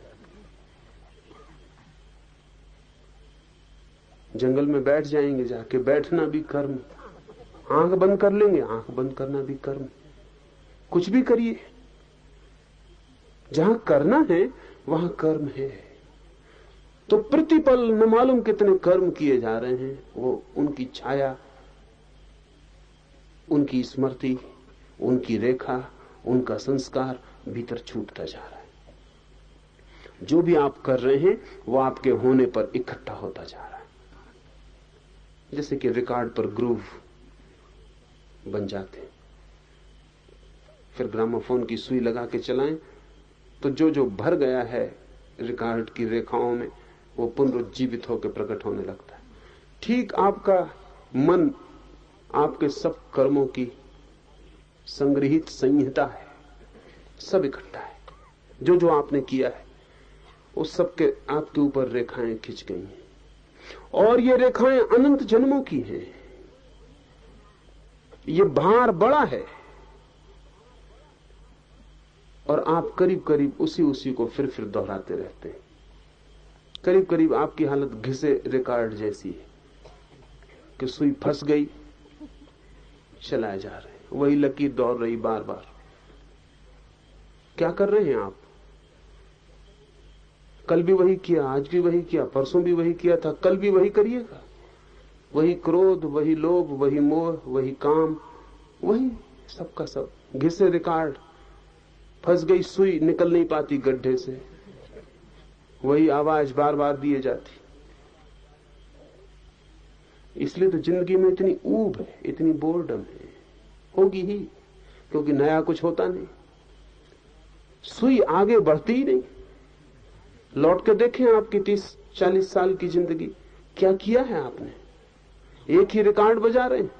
जंगल में बैठ जाएंगे, जाके बैठना भी कर्म। आंख बंद कर लेंगे, आंख बंद करना भी कर्म। कुछ भी करिए, जहां करना है वहां कर्म है। तो प्रतिपल न मालूम कितने कर्म किए जा रहे हैं, वो उनकी छाया, उनकी स्मृति, उनकी रेखा, उनका संस्कार भीतर छूटता जा रहा है। जो भी आप कर रहे हैं वो आपके होने पर इकट्ठा होता जा रहा है। जैसे कि रिकॉर्ड पर ग्रूव बन जाते, फिर ग्रामोफोन की सुई लगा के चलाएं तो जो जो भर गया है रिकॉर्ड की रेखाओं में वो पुनरुज्जीवित होकर प्रकट होने लगता है। ठीक आपका मन आपके सब कर्मों की संग्रहित संहिता है, सब इकट्ठा है। जो जो आपने किया है उस सब के आपके ऊपर रेखाएं खिंच गई हैं, और ये रेखाएं अनंत जन्मों की हैं। ये भार बड़ा है, और आप करीब करीब उसी को फिर दोहराते रहते हैं। करीब करीब आपकी हालत घिसे रिकॉर्ड जैसी है कि सुई फंस गई, चलाए जा रहे हैं, वही लकीर दौड़ रही बार बार। क्या कर रहे हैं आप? कल भी वही किया, आज भी वही किया, परसों भी वही किया था, कल भी वही करिएगा। वही क्रोध, वही लोभ, वही मोह, वही काम, वही सबका सब घिसे रिकॉर्ड। फंस गई सुई, निकल नहीं पाती गड्ढे से, वही आवाज बार बार दिए जाती। इसलिए तो जिंदगी में इतनी ऊब है, इतनी बोर्डम है, होगी ही, क्योंकि नया कुछ होता नहीं। सुई आगे बढ़ती ही नहीं। लौट के देखें आपकी 30-40 साल की जिंदगी, क्या किया है आपने? एक ही रिकॉर्ड बजा रहे हैं।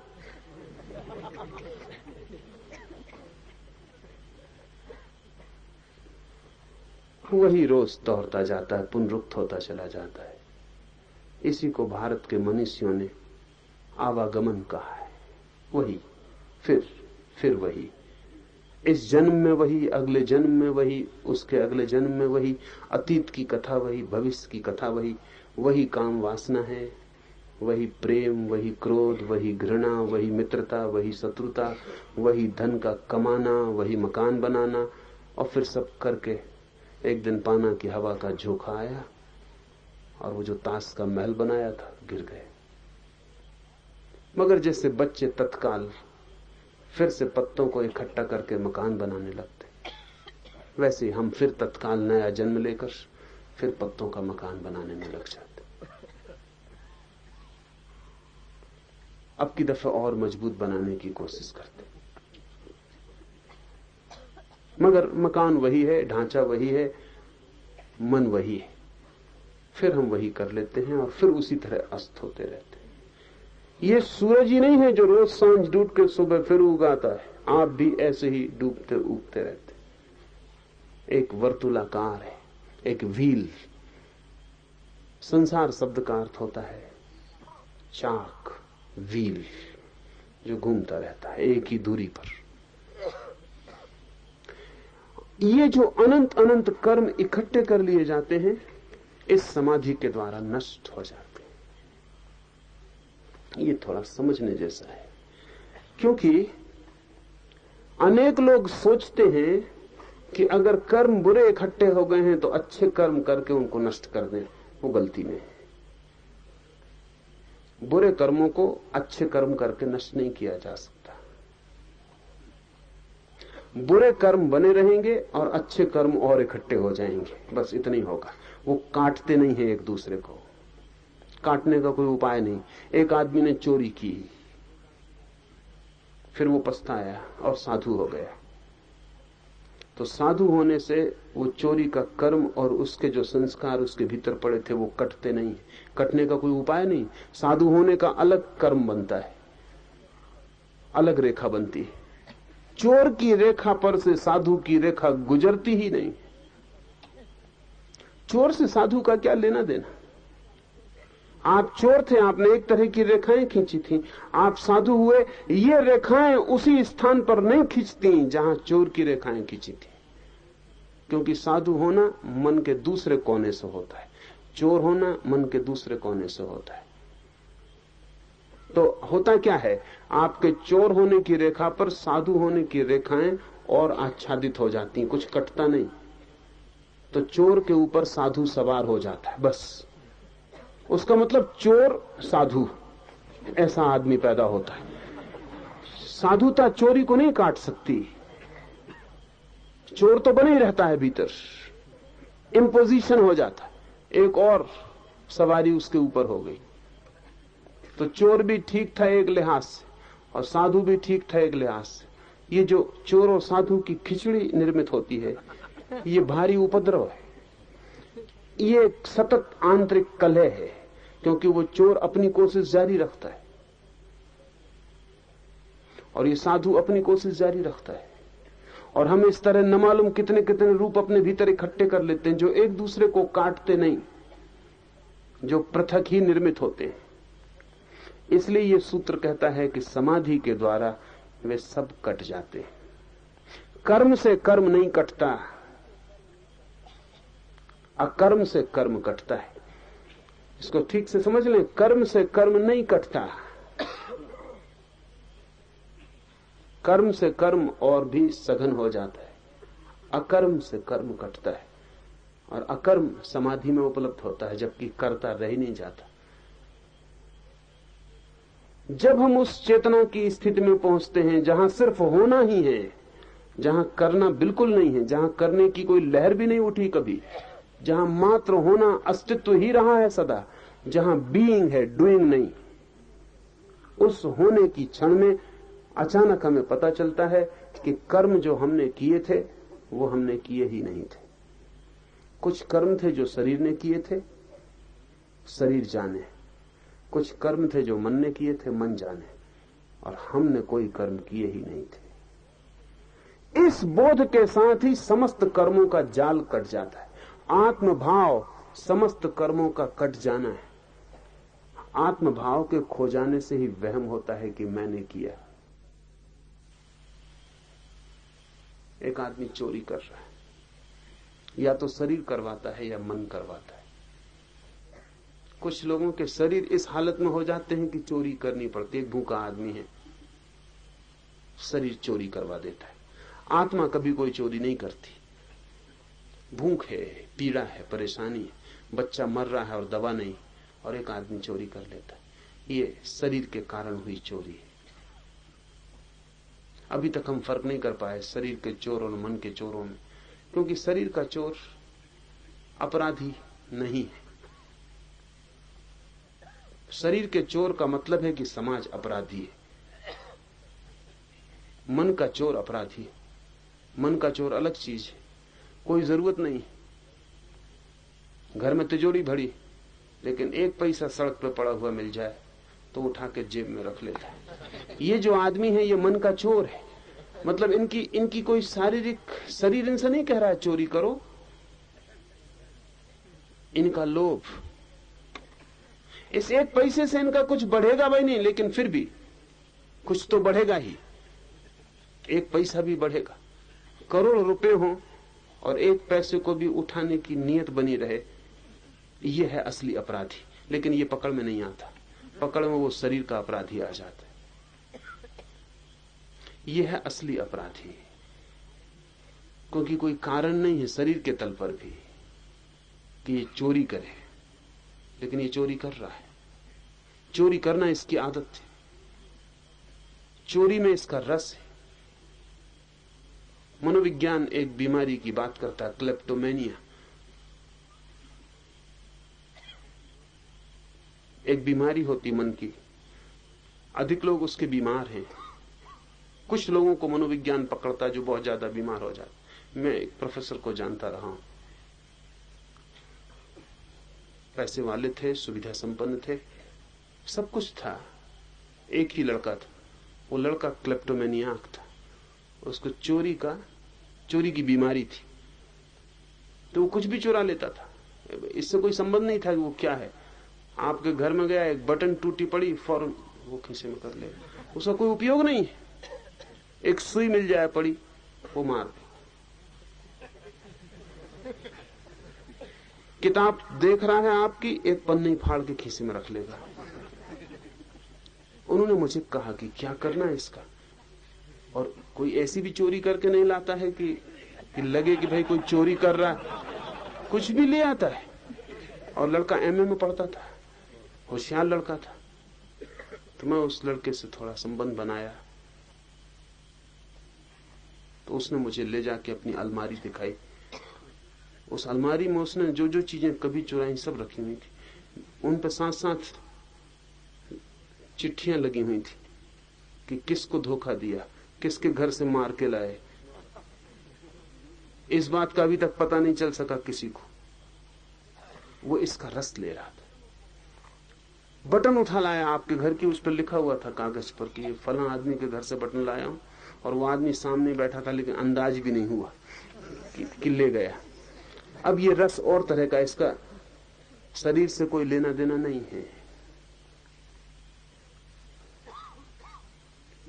वही रोज दोहरता जाता है, पुनरुक्त होता चला जाता है। इसी को भारत के मनीषियों ने आवागमन कहा है। वही, फिर वही, इस जन्म में वही, अगले जन्म में वही, उसके अगले जन्म में वही, अतीत की कथा वही, भविष्य की कथा वही। वही काम वासना है, वही प्रेम, वही क्रोध, वही घृणा, वही मित्रता, वही शत्रुता, वही धन का कमाना, वही मकान बनाना, और फिर सब करके एक दिन पाना की हवा का झोंका आया और वो जो ताश का महल बनाया था गिर गए। मगर जैसे बच्चे तत्काल फिर से पत्तों को इकट्ठा करके मकान बनाने लगते, वैसे हम फिर तत्काल नया जन्म लेकर फिर पत्तों का मकान बनाने में लग जाते। अब की दफा और मजबूत बनाने की कोशिश करते, मगर मकान वही है, ढांचा वही है, मन वही है। फिर हम वही कर लेते हैं और फिर उसी तरह अस्त होते रहते हैं। ये सूरज ही नहीं है जो रोज सांझ डूब के सुबह फिर उगाता है, आप भी ऐसे ही डूबते उगते रहते। एक वर्तुलाकार है, एक व्हील। संसार शब्द का अर्थ होता है चाक, व्हील, जो घूमता रहता है एक ही दूरी पर। ये जो अनंत अनंत कर्म इकट्ठे कर लिए जाते हैं, इस समाधि के द्वारा नष्ट हो जाते हैं। ये थोड़ा समझने जैसा है, क्योंकि अनेक लोग सोचते हैं कि अगर कर्म बुरे इकट्ठे हो गए हैं तो अच्छे कर्म करके उनको नष्ट कर दें। वो गलती में है। बुरे कर्मों को अच्छे कर्म करके नष्ट नहीं किया जा सकता। बुरे कर्म बने रहेंगे और अच्छे कर्म और इकट्ठे हो जाएंगे, बस इतना ही होगा। वो काटते नहीं है एक दूसरे को, काटने का कोई उपाय नहीं। एक आदमी ने चोरी की, फिर वो पछताया और साधु हो गया, तो साधु होने से वो चोरी का कर्म और उसके जो संस्कार उसके भीतर पड़े थे वो कटते नहीं। कटने का कोई उपाय नहीं। साधु होने का अलग कर्म बनता है, अलग रेखा बनती है। चोर की रेखा पर से साधु की रेखा गुजरती ही नहीं। चोर से साधु का क्या लेना देना? आप चोर थे, आपने एक तरह की रेखाएं खींची थी। आप साधु हुए, ये रेखाएं उसी स्थान पर नहीं खींचती जहां चोर की रेखाएं खींची थी, क्योंकि साधु होना मन के दूसरे कोने से होता है, चोर होना मन के दूसरे कोने से होता है। तो होता क्या है, आपके चोर होने की रेखा पर साधु होने की रेखाएं और आच्छादित हो जाती, कुछ कटता नहीं। तो चोर के ऊपर साधु सवार हो जाता है, बस। उसका मतलब चोर साधु, ऐसा आदमी पैदा होता है। साधुता चोरी को नहीं काट सकती, चोर तो बने ही रहता है भीतर, इंपोजिशन हो जाता है, एक और सवारी उसके ऊपर हो गई। तो चोर भी ठीक था एक लिहाज से और साधु भी ठीक था एक लिहाज से। ये जो चोर और साधु की खिचड़ी निर्मित होती है, ये भारी उपद्रव है, ये सतत आंतरिक कलह है, क्योंकि वो चोर अपनी कोशिश जारी रखता है और ये साधु अपनी कोशिश जारी रखता है। और हम इस तरह न मालूम कितने कितने रूप अपने भीतर इकट्ठे कर लेते हैं, जो एक दूसरे को काटते नहीं, जो पृथक ही निर्मित होते हैं। इसलिए ये सूत्र कहता है कि समाधि के द्वारा वे सब कट जाते हैं। कर्म से कर्म नहीं कटता, अकर्म से कर्म कटता है। इसको ठीक से समझ लें, कर्म से कर्म नहीं कटता, कर्म से कर्म और भी सघन हो जाता है, अकर्म से कर्म कटता है। और अकर्म समाधि में उपलब्ध होता है, जबकि कर्ता रह नहीं जाता। जब हम उस चेतना की स्थिति में पहुंचते हैं जहां सिर्फ होना ही है, जहां करना बिल्कुल नहीं है, जहां करने की कोई लहर भी नहीं उठी कभी, जहां मात्र होना अस्तित्व ही रहा है सदा, जहां बीइंग है, डूइंग नहीं, उस होने की क्षण में अचानक हमें पता चलता है कि कर्म जो हमने किए थे वो हमने किए ही नहीं थे। कुछ कर्म थे जो शरीर ने किए थे, शरीर जाने, कुछ कर्म थे जो मन ने किए थे, मन जाने, और हमने कोई कर्म किए ही नहीं थे। इस बोध के साथ ही समस्त कर्मों का जाल कट जाता है। आत्मभाव समस्त कर्मों का कट जाना है। आत्मभाव के खो जाने से ही वहम होता है कि मैंने किया। एक आदमी चोरी कर रहा है, या तो शरीर करवाता है या मन करवाता है। कुछ लोगों के शरीर इस हालत में हो जाते हैं कि चोरी करनी पड़ती है। एक भूखा आदमी है, शरीर चोरी करवा देता है। आत्मा कभी कोई चोरी नहीं करती। भूख है, पीड़ा है, परेशानी है, बच्चा मर रहा है और दवा नहीं, और एक आदमी चोरी कर लेता है। ये शरीर के कारण हुई चोरी है। अभी तक हम फर्क नहीं कर पाए शरीर के चोर और मन के चोरों में, क्योंकि शरीर का चोर अपराधी नहीं है। शरीर के चोर का मतलब है कि समाज अपराधी है। मन का चोर अपराधी है। मन का चोर अलग चीज है। कोई जरूरत नहीं, घर में तिजोरी भरी, लेकिन एक पैसा सड़क पे पड़ा हुआ मिल जाए तो उठा के जेब में रख लेता है। ये जो आदमी है ये मन का चोर है। मतलब इनकी कोई शारीरिक शरीर इनसे नहीं कह रहा है चोरी करो। इनका लोभ, इस एक पैसे से इनका कुछ बढ़ेगा भाई नहीं, लेकिन फिर भी कुछ तो बढ़ेगा ही। एक पैसा भी बढ़ेगा। करोड़ रुपए हो और एक पैसे को भी उठाने की नीयत बनी रहे, ये है असली अपराधी। लेकिन ये पकड़ में नहीं आता। पकड़ में वो शरीर का अपराधी आ जाता है। ये है असली अपराधी, क्योंकि कोई कारण नहीं है शरीर के तल पर भी कि ये चोरी करे, लेकिन ये चोरी कर रहा है। चोरी करना इसकी आदत है, चोरी में इसका रस है। मनोविज्ञान एक बीमारी की बात करता है, क्लेप्टोमेनिया। एक बीमारी होती मन की, अधिक लोग उसके बीमार हैं। कुछ लोगों को मनोविज्ञान पकड़ता है जो बहुत ज्यादा बीमार हो जाते। मैं एक प्रोफेसर को जानता रहा हूं, पैसे वाले थे, सुविधा संपन्न थे, सब कुछ था। एक ही लड़का था, वो लड़का क्लेप्टोमेनियाक था। उसको चोरी की बीमारी थी, तो वो कुछ भी चुरा लेता था। इससे कोई संबंध नहीं था कि वो क्या है। आपके घर में गया, एक बटन टूटी पड़ी, फौरन वो खीसे में कर ले, उसका कोई उपयोग नहीं है। एक सुई मिल जाए पड़ी, वो मार दे। किताब देख रहा है आपकी, एक पन्नी फाड़ के खीसे में रख लेगा। उन्होंने मुझे कहा कि क्या करना है इसका, और कोई ऐसी भी चोरी करके नहीं लाता है कि लगे कि भाई कोई चोरी कर रहा है। कुछ भी ले आता है। और लड़का एमए में पढ़ता था, होशियार लड़का था। तो मैं उस लड़के से थोड़ा संबंध बनाया, तो उसने मुझे ले जाके अपनी अलमारी दिखाई। उस अलमारी में उसने जो जो चीजें कभी चुराई सब रखी हुई थी। उन पर साथ साथ चिट्ठियां लगी हुई थी कि किसको धोखा दिया, किसके घर से मार के लाए। इस बात का अभी तक पता नहीं चल सका किसी को। वो इसका रस ले रहा था। बटन उठा लाया आपके घर की, उस पर लिखा हुआ था कागज पर कि ये फलां आदमी के घर से बटन लाया हूं, और वो आदमी सामने बैठा था, लेकिन अंदाज भी नहीं हुआ कि ले गया। अब ये रस और तरह का, इसका शरीर से कोई लेना देना नहीं है।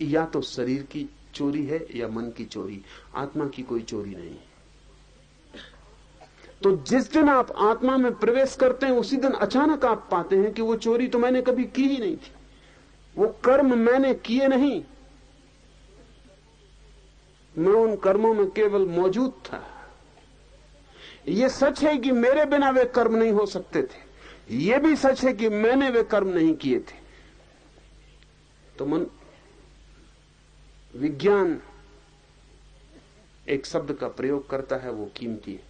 या तो शरीर की चोरी है या मन की चोरी। आत्मा की कोई चोरी नहीं। तो जिस दिन आप आत्मा में प्रवेश करते हैं उसी दिन अचानक आप पाते हैं कि वो चोरी तो मैंने कभी की ही नहीं थी, वो कर्म मैंने किए नहीं, मैं उन कर्मों में केवल मौजूद था। ये सच है कि मेरे बिना वे कर्म नहीं हो सकते थे, ये भी सच है कि मैंने वे कर्म नहीं किए थे। तो मन विज्ञान एक शब्द का प्रयोग करता है, वो कीमती है।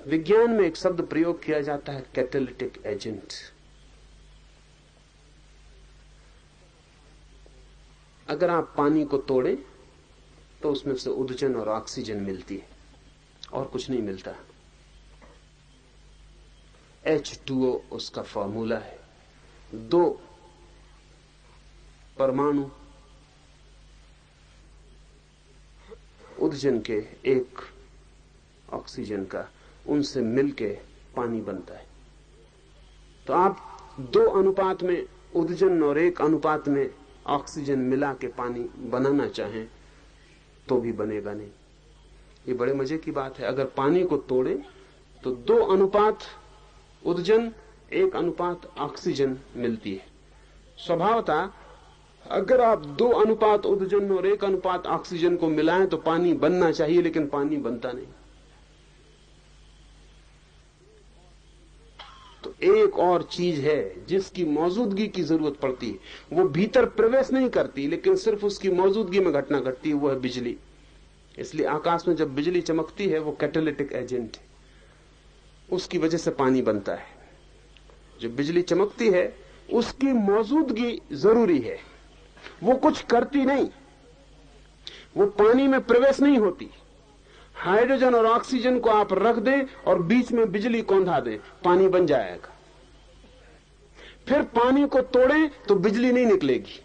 विज्ञान में एक शब्द प्रयोग किया जाता है, कैटालिटिक एजेंट। अगर आप पानी को तोड़ें तो उसमें से उदजन और ऑक्सीजन मिलती है और कुछ नहीं मिलता। H2O उसका फॉर्मूला है। 2 परमाणु उदजन के, 1 ऑक्सीजन का, उनसे मिलके पानी बनता है। तो आप 2 अनुपात में उदजन और 1 अनुपात में ऑक्सीजन मिला के पानी बनाना चाहें तो भी बनेगा नहीं। ये बड़े मजे की बात है। अगर पानी को तोड़े तो 2 अनुपात उदजन 1 अनुपात ऑक्सीजन मिलती है। स्वभावतः अगर आप 2 अनुपात उदजन और 1 अनुपात ऑक्सीजन को मिलाएं तो पानी बनना चाहिए, लेकिन पानी बनता नहीं। तो एक और चीज है जिसकी मौजूदगी की जरूरत पड़ती है, वो भीतर प्रवेश नहीं करती लेकिन सिर्फ उसकी मौजूदगी में घटना घटती है, वो है बिजली। इसलिए आकाश में जब बिजली चमकती है वो कैटालिटिक एजेंट है, उसकी वजह से पानी बनता है। जो बिजली चमकती है उसकी मौजूदगी जरूरी है, वो कुछ करती नहीं, वो पानी में प्रवेश नहीं होती। हाइड्रोजन और ऑक्सीजन को आप रख दें और बीच में बिजली कौंधा दें, पानी बन जाएगा। फिर पानी को तोड़ें तो बिजली नहीं निकलेगी,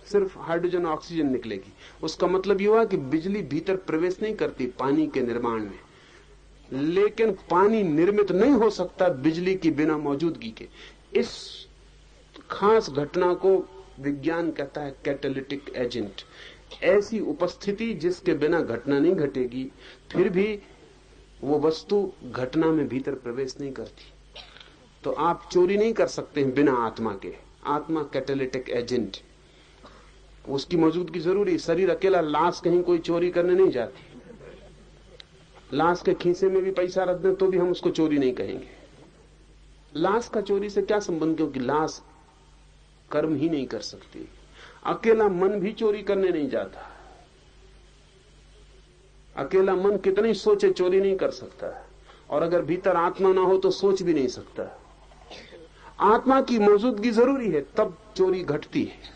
सिर्फ हाइड्रोजन और ऑक्सीजन निकलेगी। उसका मतलब यह हुआ कि बिजली भीतर प्रवेश नहीं करती पानी के निर्माण में, लेकिन पानी निर्मित नहीं हो सकता बिजली की बिना मौजूदगी के। इस खास घटना को विज्ञान कहता है कैटालिटिक एजेंट। ऐसी उपस्थिति जिसके बिना घटना नहीं घटेगी, फिर भी वो वस्तु घटना में भीतर प्रवेश नहीं करती। तो आप चोरी नहीं कर सकते हैं बिना आत्मा के। आत्मा कैटालिटिक एजेंट, उसकी मौजूदगी जरूरी। शरीर अकेला, लाश कहीं कोई चोरी करने नहीं जाती। लाश के खीसे में भी पैसा रख दें तो भी हम उसको चोरी नहीं कहेंगे। लाश का चोरी से क्या संबंध, क्योंकि लाश कर्म ही नहीं कर सकती। अकेला मन भी चोरी करने नहीं जाता। अकेला मन कितनी सोचे चोरी नहीं कर सकता, और अगर भीतर आत्मा ना हो तो सोच भी नहीं सकता। आत्मा की मौजूदगी जरूरी है, तब चोरी घटती है।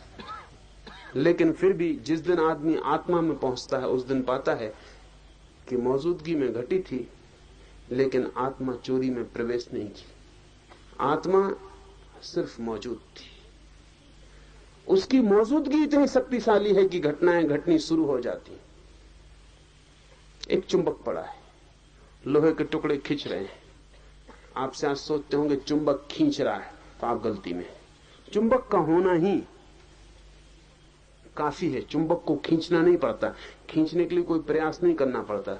लेकिन फिर भी जिस दिन आदमी आत्मा में पहुंचता है उस दिन पाता है कि मौजूदगी में घटी थी, लेकिन आत्मा चोरी में प्रवेश नहीं की। आत्मा सिर्फ मौजूद थी। उसकी मौजूदगी इतनी शक्तिशाली है कि घटनाएं घटनी शुरू हो जाती। एक चुंबक पड़ा है, लोहे के टुकड़े खींच रहे हैं। आपसे आज सोचते होंगे चुंबक खींच रहा है, तो आप गलती में। चुंबक का होना ही काफी है, चुंबक को खींचना नहीं पड़ता। खींचने के लिए कोई प्रयास नहीं करना पड़ता,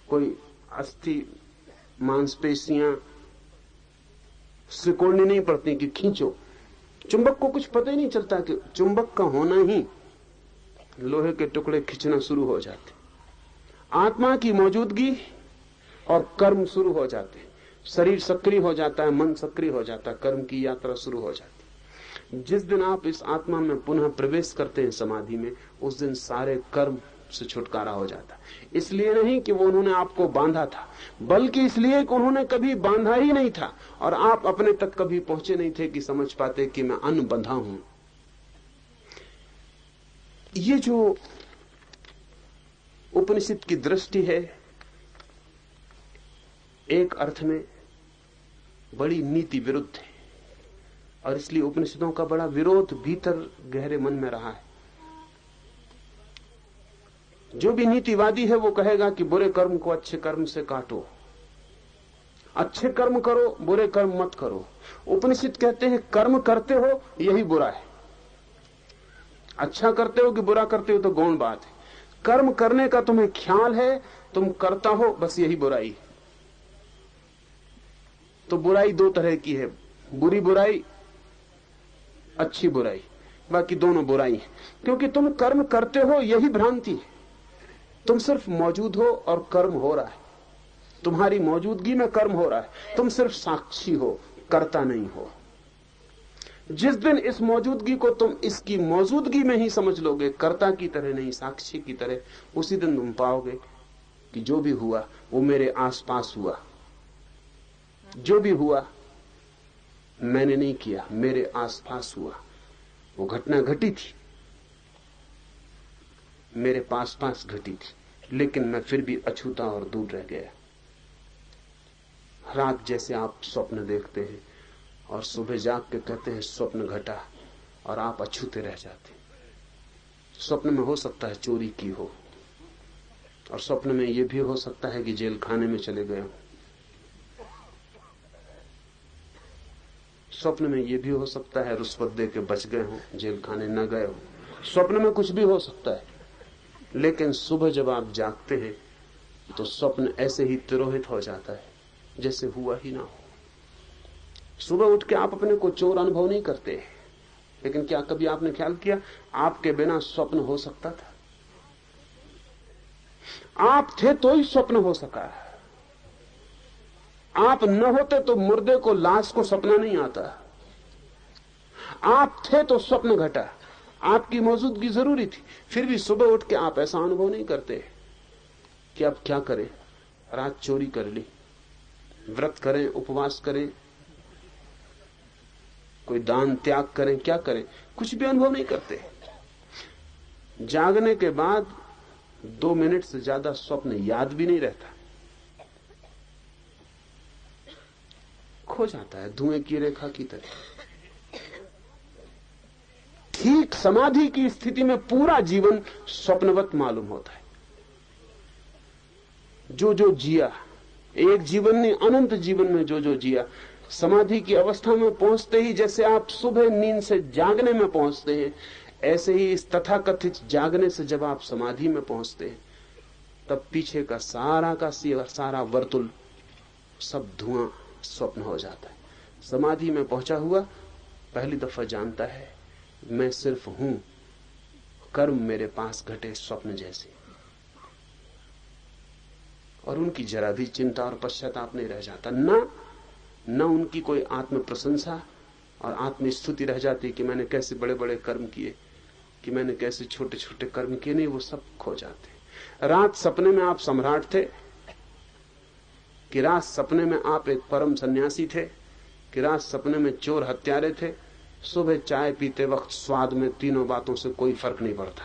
कोई अस्थि मांसपेशियां सिकोड़नी नहीं पड़ती कि खींचो। चुंबक को कुछ पता ही नहीं चलता कि चुंबक का होना ही लोहे के टुकड़े खींचना शुरू हो जाते। आत्मा की मौजूदगी और कर्म शुरू हो जाते। शरीर सक्रिय हो जाता है, मन सक्रिय हो जाता है, कर्म की यात्रा शुरू हो जाती है। जिस दिन आप इस आत्मा में पुनः प्रवेश करते हैं समाधि में, उस दिन सारे कर्म से छुटकारा हो जाता है। इसलिए नहीं कि वो उन्होंने आपको बांधा था, बल्कि इसलिए कि उन्होंने कभी बांधा ही नहीं था और आप अपने तक कभी पहुंचे नहीं थे कि समझ पाते कि मैं अनबंधा हूं। ये जो उपनिषद की दृष्टि है, एक अर्थ में बड़ी नीति विरुद्ध है, और इसलिए उपनिषदों का बड़ा विरोध भीतर गहरे मन में रहा है। जो भी नीतिवादी है वो कहेगा कि बुरे कर्म को अच्छे कर्म से काटो, अच्छे कर्म करो, बुरे कर्म मत करो। उपनिषद कहते हैं कर्म करते हो यही बुरा है, अच्छा करते हो कि बुरा करते हो तो गौण बात है। कर्म करने का तुम्हें ख्याल है, तुम करता हो, बस यही बुराई है। तो बुराई दो तरह की है, बुरी बुराई, अच्छी बुराई, बाकी दोनों बुराई है। क्योंकि तुम कर्म करते हो यही भ्रांति है। तुम सिर्फ मौजूद हो और कर्म हो रहा है, तुम्हारी मौजूदगी में कर्म हो रहा है, तुम सिर्फ साक्षी हो, करता नहीं हो। जिस दिन इस मौजूदगी को तुम इसकी मौजूदगी में ही समझ लोगे, कर्ता की तरह नहीं साक्षी की तरह, उसी दिन तुम पाओगे कि जो भी हुआ वो मेरे आसपास हुआ, जो भी हुआ मैंने नहीं किया, मेरे आसपास हुआ। वो घटना घटी थी, मेरे पास पास घटी थी, लेकिन मैं फिर भी अछूता और दूर रह गया। रात जैसे आप स्वप्न देखते हैं और सुबह जाग के कहते हैं स्वप्न घटा, और आप अछूते रह जाते। स्वप्न में हो सकता है चोरी की हो, और स्वप्न में यह भी हो सकता है कि जेल खाने में चले गए हो। स्वप्न में यह भी हो सकता है रुष्वत दे के बच गए हो, जेल खाने न गए हो। स्वप्न में कुछ भी हो सकता है, लेकिन सुबह जब आप जागते हैं तो स्वप्न ऐसे ही तिरोहित हो जाता है जैसे हुआ ही ना हो। सुबह उठ के आप अपने को चोर अनुभव नहीं करते, लेकिन क्या कभी आपने ख्याल किया आपके बिना स्वप्न हो सकता था? आप थे तो ही स्वप्न हो सका। आप न होते तो मुर्दे को, लाश को सपना नहीं आता। आप थे तो स्वप्न घटा, आपकी मौजूदगी जरूरी थी। फिर भी सुबह उठ के आप ऐसा अनुभव नहीं करते कि अब क्या करें, रात चोरी कर ली, व्रत करें, उपवास करें, कोई दान त्याग करें, क्या करें, कुछ भी अनुभव नहीं करते। जागने के बाद 2 मिनट से ज्यादा स्वप्न याद भी नहीं रहता, खो जाता है धुएं की रेखा की तरह। ठीक समाधि की स्थिति में पूरा जीवन स्वप्नवत मालूम होता है। जो जो जिया, एक जीवन नहीं अनंत जीवन में जो जो जिया, समाधि की अवस्था में पहुंचते ही जैसे आप सुबह नींद से जागने में पहुंचते हैं, ऐसे ही इस तथाकथित जागने से जब आप समाधि में पहुंचते हैं, तब पीछे का सारा वर्तुल सब धुआं स्वप्न हो जाता है। समाधि में पहुंचा हुआ पहली दफा जानता है मैं सिर्फ हूं, कर्म मेरे पास घटे स्वप्न जैसे, और उनकी जरा भी चिंता और पश्चाताप नहीं रह जाता। न उनकी कोई आत्म प्रशंसा और आत्मस्तुति रह जाती कि मैंने कैसे बड़े बड़े कर्म किए, कि मैंने कैसे छोटे छोटे कर्म किए, नहीं, वो सब खो जाते। रात सपने में आप सम्राट थे, कि रात सपने में आप एक परम सन्यासी थे, कि रात सपने में चोर हत्यारे थे। सुबह चाय पीते वक्त स्वाद में तीनों बातों से कोई फर्क नहीं पड़ता,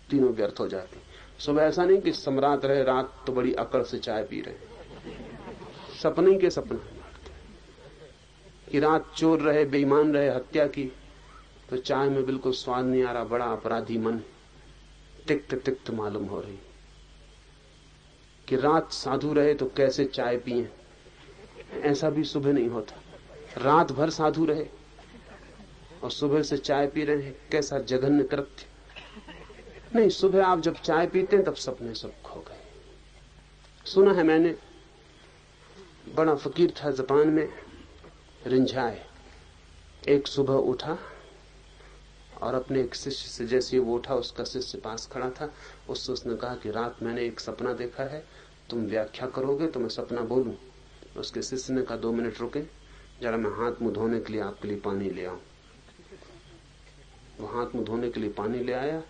तीनों व्यर्थ हो जाती। सुबह ऐसा नहीं कि सम्राट रहे, रात तो बड़ी अकड़ से चाय पी रहे, सपने के सपने। कि रात चोर रहे, बेईमान रहे, हत्या की, तो चाय में बिल्कुल स्वाद नहीं आ रहा, बड़ा अपराधी मन, तिक्त तिक्त मालूम हो रही। कि रात साधु रहे तो कैसे चाय पिए, ऐसा भी सुबह नहीं होता। रात भर साधु रहे और सुबह से चाय पी रहे हैं, कैसा जघन्य कृत्य। नहीं, सुबह आप जब चाय पीते हैं तब सपने सब खो गए। सुना है मैंने, बड़ा फकीर था जापान में, रिंझाए, एक सुबह उठा और अपने एक शिष्य से, जैसे वो उठा उसका शिष्य पास खड़ा था, उससे उसने कहा कि रात मैंने एक सपना देखा है, तुम व्याख्या करोगे तो मैं सपना बोलूं। उसके शिष्य ने कहा 2 मिनट रुके, जरा मैं हाथ मुंह धोने के लिए आपके लिए पानी ले आऊं। वो हाथ मुंह धोने के लिए पानी ले आया,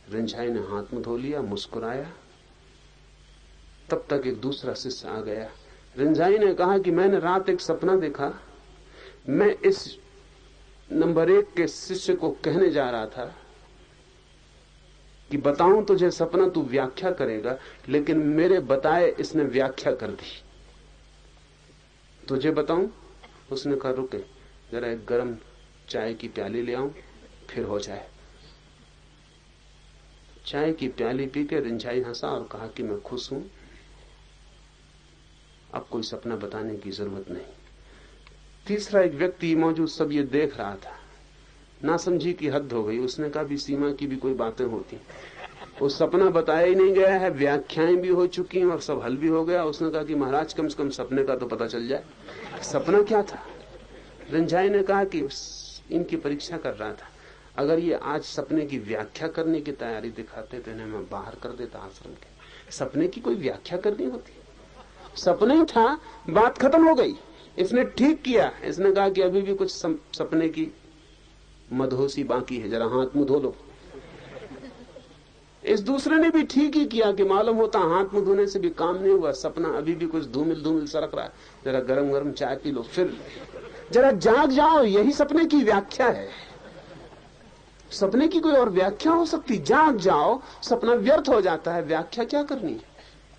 रिंझाई ने हाथ मुंह धो लिया, मुस्कुराया। तब तक एक दूसरा शिष्य आ गया। रिंझाई ने कहा कि मैंने रात एक सपना देखा, मैं इस नंबर 1 के शिष्य को कहने जा रहा था कि बताऊं तुझे सपना, तू व्याख्या करेगा, लेकिन मेरे बताए इसने व्याख्या कर दी, तुझे बताऊं? उसने कहा रुके, जरा एक गरम चाय की प्याली ले आऊं, फिर हो जाए। चाय की प्याली पी के रिंझाई हंसा और कहा कि मैं खुश हूं, अब कोई सपना बताने की जरूरत नहीं। तीसरा एक व्यक्ति मौजूद सब ये देख रहा था, नासमझी की हद हो गई। उसने कहा भी सीमा की भी कोई बातें होती, वो सपना बताया ही नहीं गया है, व्याख्याएं भी हो चुकी हैं और सब हल भी हो गया। उसने कहा कि महाराज कम से कम सपने का तो पता चल जाए, सपना क्या था। रंझाई ने कहा कि इनकी परीक्षा कर रहा था, अगर ये आज सपने की व्याख्या करने की तैयारी दिखाते तो इन्हें मैं बाहर कर देता आश्रम के। सपने की कोई व्याख्या करनी होती, सपने ही था, बात खत्म हो गई। इसने ठीक किया, इसने कहा कि अभी भी कुछ सपने की मदहोशी बाकी है, जरा हाथ मुंह धो लो। इस दूसरे ने भी ठीक ही किया कि मालूम होता हाथ मुंह धोने से भी काम नहीं हुआ, सपना अभी भी कुछ धूमिल धूमिल सरक रहा है, जरा गरम गरम चाय पी लो, फिर जरा जाग जाओ, यही सपने की व्याख्या है। सपने की कोई और व्याख्या हो सकती? जाग जाओ, सपना व्यर्थ हो जाता है, व्याख्या क्या करनी है?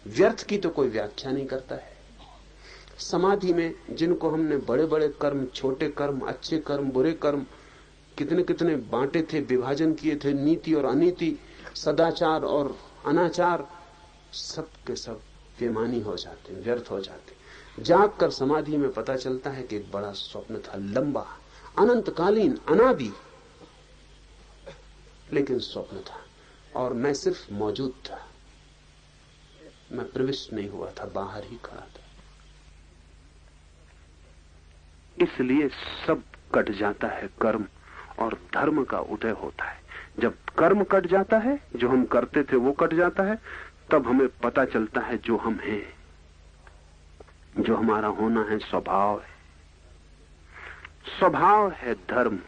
व्यर्थ की तो कोई व्याख्या नहीं करता है। समाधि में जिनको हमने बड़े बड़े कर्म, छोटे कर्म, अच्छे कर्म, बुरे कर्म कितने कितने बांटे थे, विभाजन किए थे, नीति और अनीति, सदाचार और अनाचार, सब के सब बेमानी हो जाते, व्यर्थ हो जाते। जाग कर समाधि में पता चलता है कि एक बड़ा स्वप्न था, लंबा, अनंतकालीन, अनादि, लेकिन स्वप्न था और मैं सिर्फ मौजूद था, मैं प्रविष्ट नहीं हुआ था, बाहर ही खड़ा था। इसलिए सब कट जाता है कर्म और धर्म का उदय होता है। जब कर्म कट जाता है, जो हम करते थे वो कट जाता है, तब हमें पता चलता है जो हम हैं, जो हमारा होना है, स्वभाव है। स्वभाव है धर्म।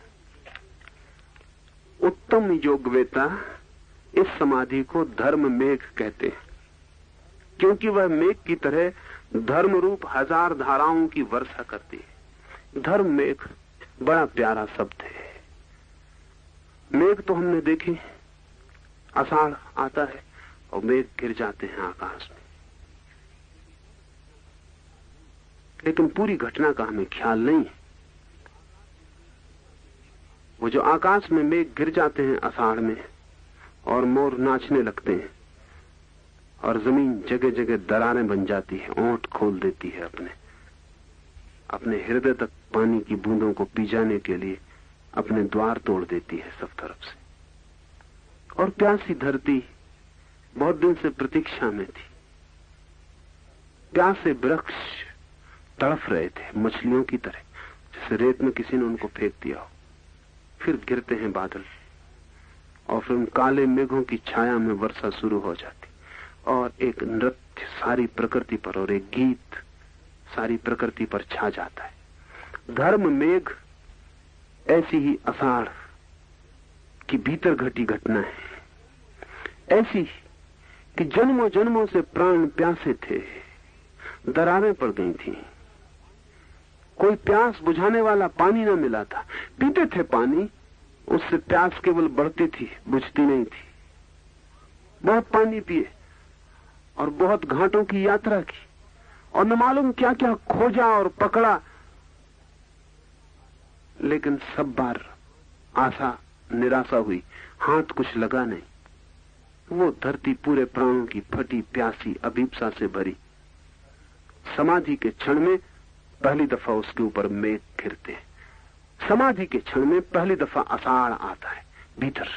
उत्तम योगवेता इस समाधि को धर्म मेघ कहते हैं, क्योंकि वह मेघ की तरह धर्म रूप हजार धाराओं की वर्षा करती है। धर्म मेघ बड़ा प्यारा शब्द है। मेघ तो हमने देखे, आषाढ़ आता है और मेघ गिर जाते हैं आकाश में, लेकिन पूरी घटना का हमें ख्याल नहीं है। वो जो आकाश में मेघ गिर जाते हैं आषाढ़ में और मोर नाचने लगते हैं और जमीन जगह जगह दरारें बन जाती है, ओंठ खोल देती है, अपने हृदय तक पानी की बूंदों को पी जाने के लिए अपने द्वार तोड़ देती है सब तरफ से। और प्यासी धरती बहुत दिन से प्रतीक्षा में थी। प्यासे वृक्ष तड़फ रहे थे मछलियों की तरह, जैसे रेत में किसी ने उनको फेंक दिया हो। फिर गिरते हैं बादल और फिर उन काले मेघों की छाया में वर्षा शुरू हो जाती और एक नृत्य सारी प्रकृति पर और एक गीत सारी प्रकृति पर छा जाता है। धर्म मेघ ऐसी ही आषाढ़ की भीतर घटी घटना है, ऐसी कि जन्मों जन्मों से प्राण प्यासे थे, दरारें पड़ गई थी, कोई प्यास बुझाने वाला पानी न मिला था। पीते थे पानी, उससे प्यास केवल बढ़ती थी, बुझती नहीं थी। बहुत पानी पिए और बहुत घाटों की यात्रा की और न मालूम क्या क्या खोजा और पकड़ा, लेकिन सब बार आशा निराशा हुई, हाथ कुछ लगा नहीं। वो धरती पूरे प्राणों की फटी प्यासी अभीप्सा से भरी। समाधि के क्षण में पहली दफा उसके ऊपर मेघ गिरते हैं। समाधि के क्षण में पहली दफा आषाढ़ आता है भीतर।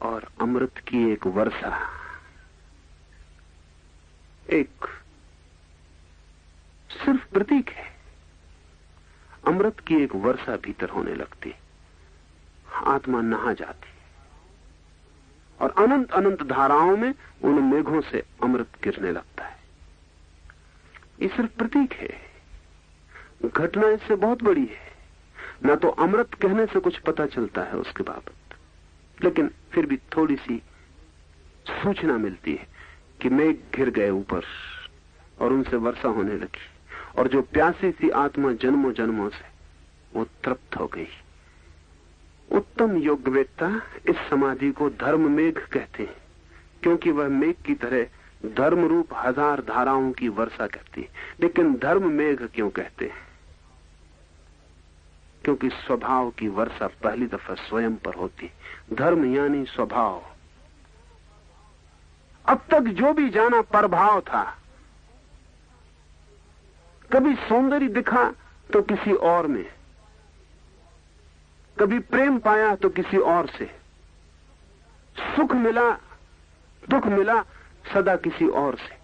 और अमृत की एक वर्षा, एक सिर्फ प्रतीक है, अमृत की एक वर्षा भीतर होने लगती, आत्मा नहा जाती और अनंत अनंत धाराओं में उन मेघों से अमृत गिरने लगता है। ये सिर्फ प्रतीक है, घटना इससे बहुत बड़ी है। ना तो अमृत कहने से कुछ पता चलता है उसके बाबत, लेकिन फिर भी थोड़ी सी सूचना मिलती है कि मेघ गिर गए ऊपर और उनसे वर्षा होने लगी और जो प्यासी सी आत्मा जन्मों जन्मों से वो तृप्त हो गई। उत्तम योगवेत्ता इस समाधि को धर्म मेघ कहते हैं, क्योंकि वह मेघ की तरह धर्म रूप हजार धाराओं की वर्षा करती है। लेकिन धर्म मेघ क्यों कहते हैं? क्योंकि स्वभाव की वर्षा पहली दफा स्वयं पर होती। धर्म यानी स्वभाव। अब तक जो भी जाना परभाव था, कभी सौंदर्य दिखा तो किसी और में, कभी प्रेम पाया तो किसी और से, सुख मिला दुख मिला सदा किसी और से।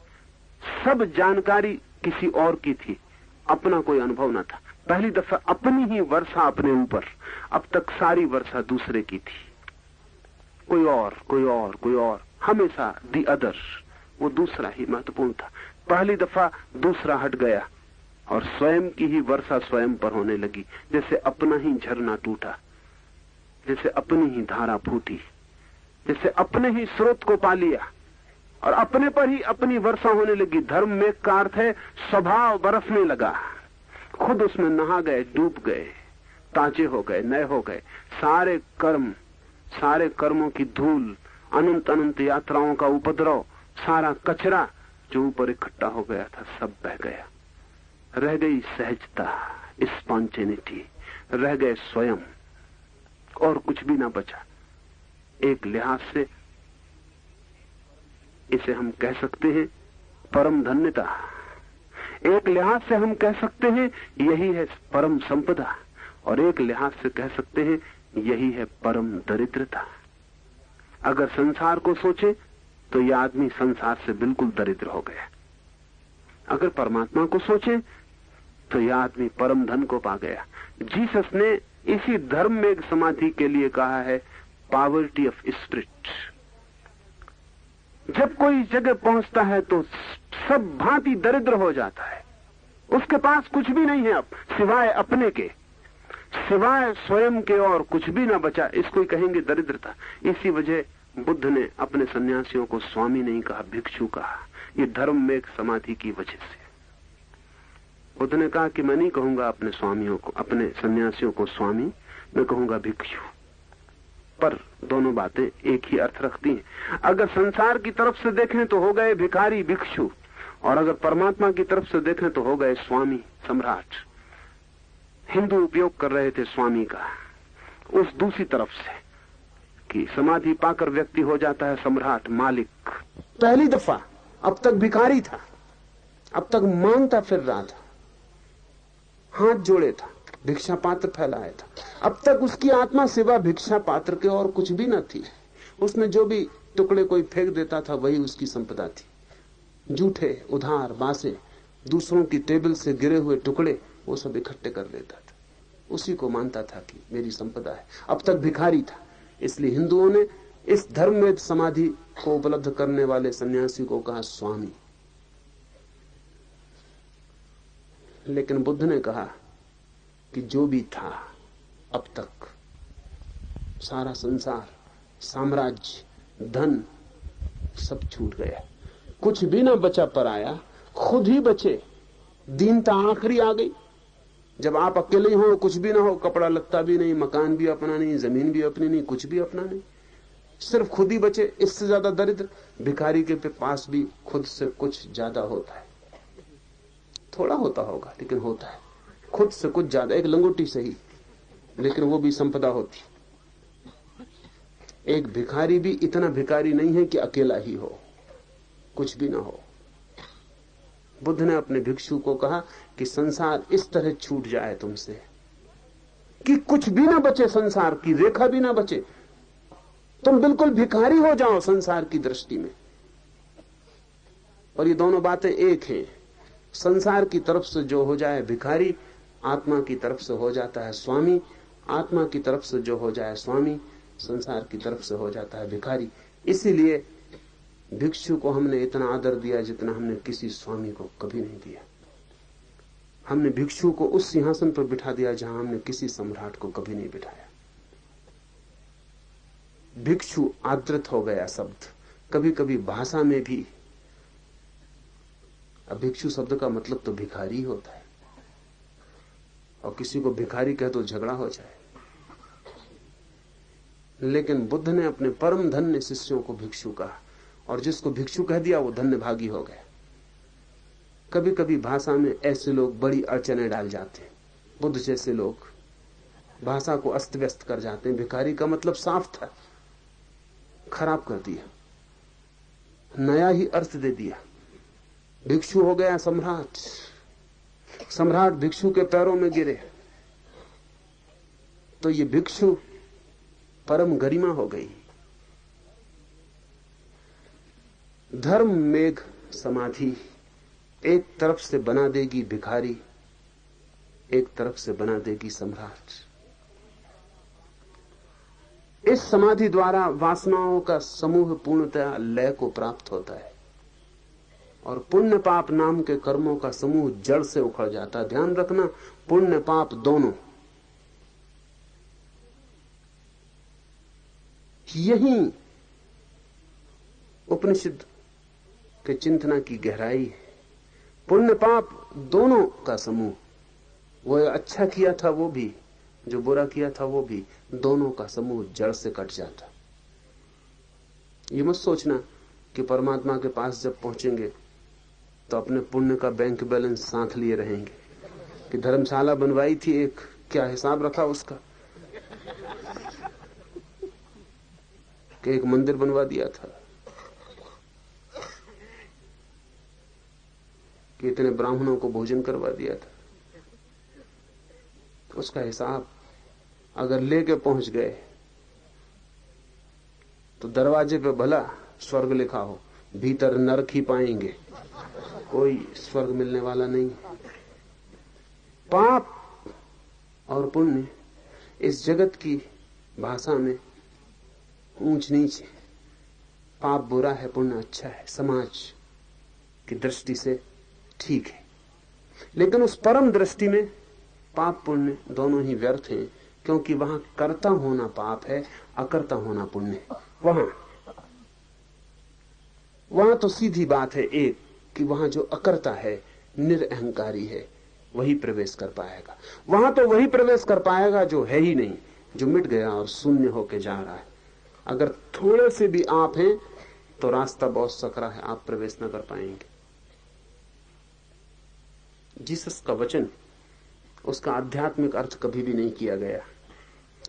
सब जानकारी किसी और की थी, अपना कोई अनुभव न था। पहली दफा अपनी ही वर्षा अपने ऊपर, अब तक सारी वर्षा दूसरे की थी। कोई और कोई और कोई और, हमेशा दी अदर, वो दूसरा ही महत्वपूर्ण था। पहली दफा दूसरा हट गया और स्वयं की ही वर्षा स्वयं पर होने लगी। जैसे अपना ही झरना टूटा, जैसे अपनी ही धारा फूटी, जैसे अपने ही स्रोत को पा लिया और अपने पर ही अपनी वर्षा होने लगी। धर्म में का अर्थ है स्वभाव बरसने लगा, खुद उसमें नहा गए, डूब गए, ताजे हो गए, नए हो गए। सारे कर्म, सारे कर्मों की धूल, अनंत अनंत यात्राओं का उपद्रव, सारा कचरा जो ऊपर इकट्ठा हो गया था सब बह गया। रह गई सहजता, स्पॉन्टेनिटी, रह गए स्वयं, और कुछ भी ना बचा। एक लिहाज से इसे हम कह सकते हैं परम धन्यता, एक लिहाज से हम कह सकते हैं यही है परम संपदा, और एक लिहाज से कह सकते हैं यही है परम दरिद्रता। अगर संसार को सोचे तो यह आदमी संसार से बिल्कुल दरिद्र हो गया। अगर परमात्मा को सोचे तो यह आदमी परम धन को पा गया। जीसस ने इसी धर्म में एक समाधि के लिए कहा है पॉवर्टी ऑफ स्पिरिट। जब कोई जगह पहुंचता है तो सब भांति दरिद्र हो जाता है, उसके पास कुछ भी नहीं है अब सिवाय अपने के, सिवाय स्वयं के, और कुछ भी ना बचा। इसको ही कहेंगे दरिद्रता। इसी वजह बुद्ध ने अपने सन्यासियों को स्वामी नहीं कहा, भिक्षु कहा। ये धर्म में एक समाधि की वजह से बुद्ध ने कहा कि मैं नहीं कहूंगा अपने स्वामियों को, अपने सन्यासियों को स्वामी, मैं कहूंगा भिक्षु। पर दोनों बातें एक ही अर्थ रखती हैं। अगर संसार की तरफ से देखें तो हो गए भिखारी भिक्षु, और अगर परमात्मा की तरफ से देखें तो हो गए स्वामी सम्राट। हिंदू उपयोग कर रहे थे स्वामी का उस दूसरी तरफ से कि समाधि पाकर व्यक्ति हो जाता है सम्राट, मालिक। पहली दफा अब तक भिखारी था, अब तक मांगता फिर रहा था, हाथ जोड़े था, भिक्षा पात्र फैलाया था। अब तक उसकी आत्मा सिवा भिक्षा पात्र के और कुछ भी न थी। उसने जो भी टुकड़े कोई फेंक देता था वही उसकी संपदा थी। जूठे, उधार, बासे, दूसरों की टेबल से गिरे हुए टुकड़े वो सब इकट्ठे कर लेता था, उसी को मानता था कि मेरी संपदा है। अब तक भिखारी था। इसलिए हिंदुओं ने इस धर्म में समाधि को उपलब्ध करने वाले सन्यासी को कहा स्वामी। लेकिन बुद्ध ने कहा कि जो भी था अब तक, सारा संसार, साम्राज्य, धन सब छूट गया, कुछ भी ना बचा पराया, खुद ही बचे। दीनता आखिरी आ गई। जब आप अकेले हो, कुछ भी ना हो, कपड़ा लत्ता भी नहीं, मकान भी अपना नहीं, जमीन भी अपनी नहीं, कुछ भी अपना नहीं, सिर्फ खुद ही बचे। इससे ज्यादा दरिद्र भिखारी के पास भी खुद से कुछ ज्यादा होता है। थोड़ा होता होगा लेकिन होता है, खुद से कुछ ज्यादा, एक लंगोटी सही, लेकिन वो भी संपदा होती। एक भिखारी भी इतना भिखारी नहीं है कि अकेला ही हो, कुछ भी ना हो। बुद्ध ने अपने भिक्षु को कहा कि संसार इस तरह छूट जाए तुमसे कि कुछ भी ना बचे, संसार की रेखा भी ना बचे, तुम बिल्कुल भिखारी हो जाओ संसार की दृष्टि में। और ये दोनों बातें एक हैं। संसार की तरफ से जो हो जाए भिखारी, आत्मा की तरफ से हो जाता है स्वामी। आत्मा की तरफ से जो हो जाए स्वामी, संसार की तरफ से हो जाता है भिखारी। इसीलिए भिक्षु को हमने इतना आदर दिया जितना हमने किसी स्वामी को कभी नहीं दिया। हमने भिक्षु को उस सिंहासन पर बिठा दिया जहां हमने किसी सम्राट को कभी नहीं बिठाया। भिक्षु आदृत हो गया शब्द। कभी कभी भाषा में भी भिक्षु शब्द का मतलब तो भिखारी होता है, और किसी को भिखारी कहे तो झगड़ा हो जाए। लेकिन बुद्ध ने अपने परम धन्य शिष्यों को भिक्षु कहा, और जिसको भिक्षु कह दिया वो धन्य भागी हो गया। कभी कभी भाषा में ऐसे लोग बड़ी अड़चने डाल जाते हैं, बुद्ध जैसे लोग भाषा को अस्त व्यस्त कर जाते हैं। भिखारी का मतलब साफ था, खराब कर दिया, नया ही अर्थ दे दिया। भिक्षु हो गया सम्राट। सम्राट भिक्षु के पैरों में गिरे तो ये भिक्षु परम गरिमा हो गई। धर्म मेघ समाधि एक तरफ से बना देगी भिखारी, एक तरफ से बना देगी सम्राट। इस समाधि द्वारा वासनाओं का समूह पूर्णतः लय को प्राप्त होता है और पुण्य पाप नाम के कर्मों का समूह जड़ से उखड़ जाता है। ध्यान रखना, पुण्य पाप दोनों। यही उपनिषद के चिंतना की गहराई है। पुण्य पाप दोनों का समूह, वो अच्छा किया था वो भी, जो बुरा किया था वो भी, दोनों का समूह जड़ से कट जाता। ये मत सोचना कि परमात्मा के पास जब पहुंचेंगे तो अपने पुण्य का बैंक बैलेंस साथ लिए रहेंगे कि धर्मशाला बनवाई थी एक, क्या हिसाब रखा उसका, कि एक मंदिर बनवा दिया था, कि इतने ब्राह्मणों को भोजन करवा दिया था। उसका हिसाब अगर लेके पहुंच गए तो दरवाजे पे भला स्वर्ग लिखा हो, भीतर नरक ही पाएंगे, कोई स्वर्ग मिलने वाला नहीं। पाप और पुण्य इस जगत की भाषा में ऊंच नीच है। पाप बुरा है, पुण्य अच्छा है, समाज की दृष्टि से ठीक है। लेकिन उस परम दृष्टि में पाप पुण्य दोनों ही व्यर्थ हैं, क्योंकि वहां कर्ता होना पाप है, अकर्ता होना पुण्य है। वहां तो सीधी बात है एक, कि वहां जो अकर्ता है, निरअहंकारी है, वही प्रवेश कर पाएगा। वहां तो वही प्रवेश कर पाएगा जो है ही नहीं, जो मिट गया और शून्य होके जा रहा है। अगर थोड़े से भी आप हैं तो रास्ता बहुत सकरा है, आप प्रवेश न कर पाएंगे। जीसस का वचन, उसका आध्यात्मिक अर्थ कभी भी नहीं किया गया।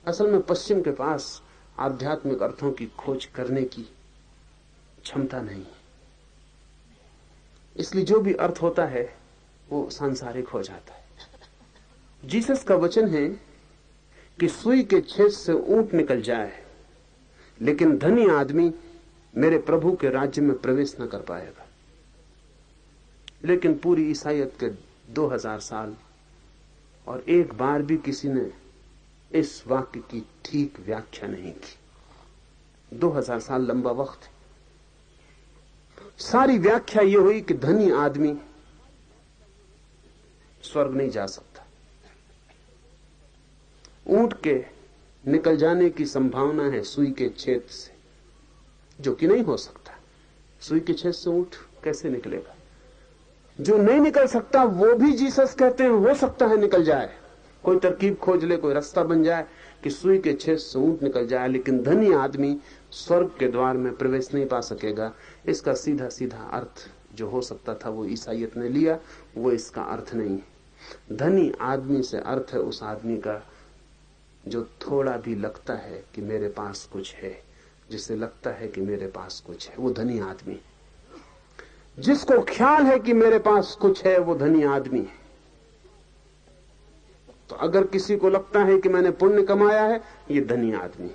असल में पश्चिम के पास आध्यात्मिक अर्थों की खोज करने की क्षमता नहीं है, इसलिए जो भी अर्थ होता है वो सांसारिक हो जाता है। जीसस का वचन है कि सुई के छेद से ऊंट निकल जाए, लेकिन धनी आदमी मेरे प्रभु के राज्य में प्रवेश न कर पाएगा। लेकिन पूरी ईसाईयत के 2000 साल और एक बार भी किसी ने इस वाक्य की ठीक व्याख्या नहीं की। 2000 साल लंबा वक्त है। सारी व्याख्या यह हुई कि धनी आदमी स्वर्ग नहीं जा सकता। ऊंट के निकल जाने की संभावना है सुई के छेद से, जो कि नहीं हो सकता। सुई के छेद से ऊंट कैसे निकलेगा? जो नहीं निकल सकता वो भी जीसस कहते हैं हो सकता है निकल जाए। कोई तरकीब खोज ले, कोई रास्ता बन जाए कि सुई के छेद से ऊंट निकल जाए, लेकिन धनी आदमी स्वर्ग के द्वार में प्रवेश नहीं पा सकेगा। इसका सीधा सीधा अर्थ जो हो सकता था वो ईसाईयत ने लिया, वो इसका अर्थ नहीं है। धनी आदमी से अर्थ है उस आदमी का जो थोड़ा भी लगता है कि मेरे पास कुछ है, जिसे लगता है कि मेरे पास कुछ है, वो धनी आदमी। जिसको ख्याल है कि मेरे पास कुछ है, वो धनी आदमी है। तो अगर किसी को लगता है कि मैंने पुण्य कमाया है, ये धनी आदमी।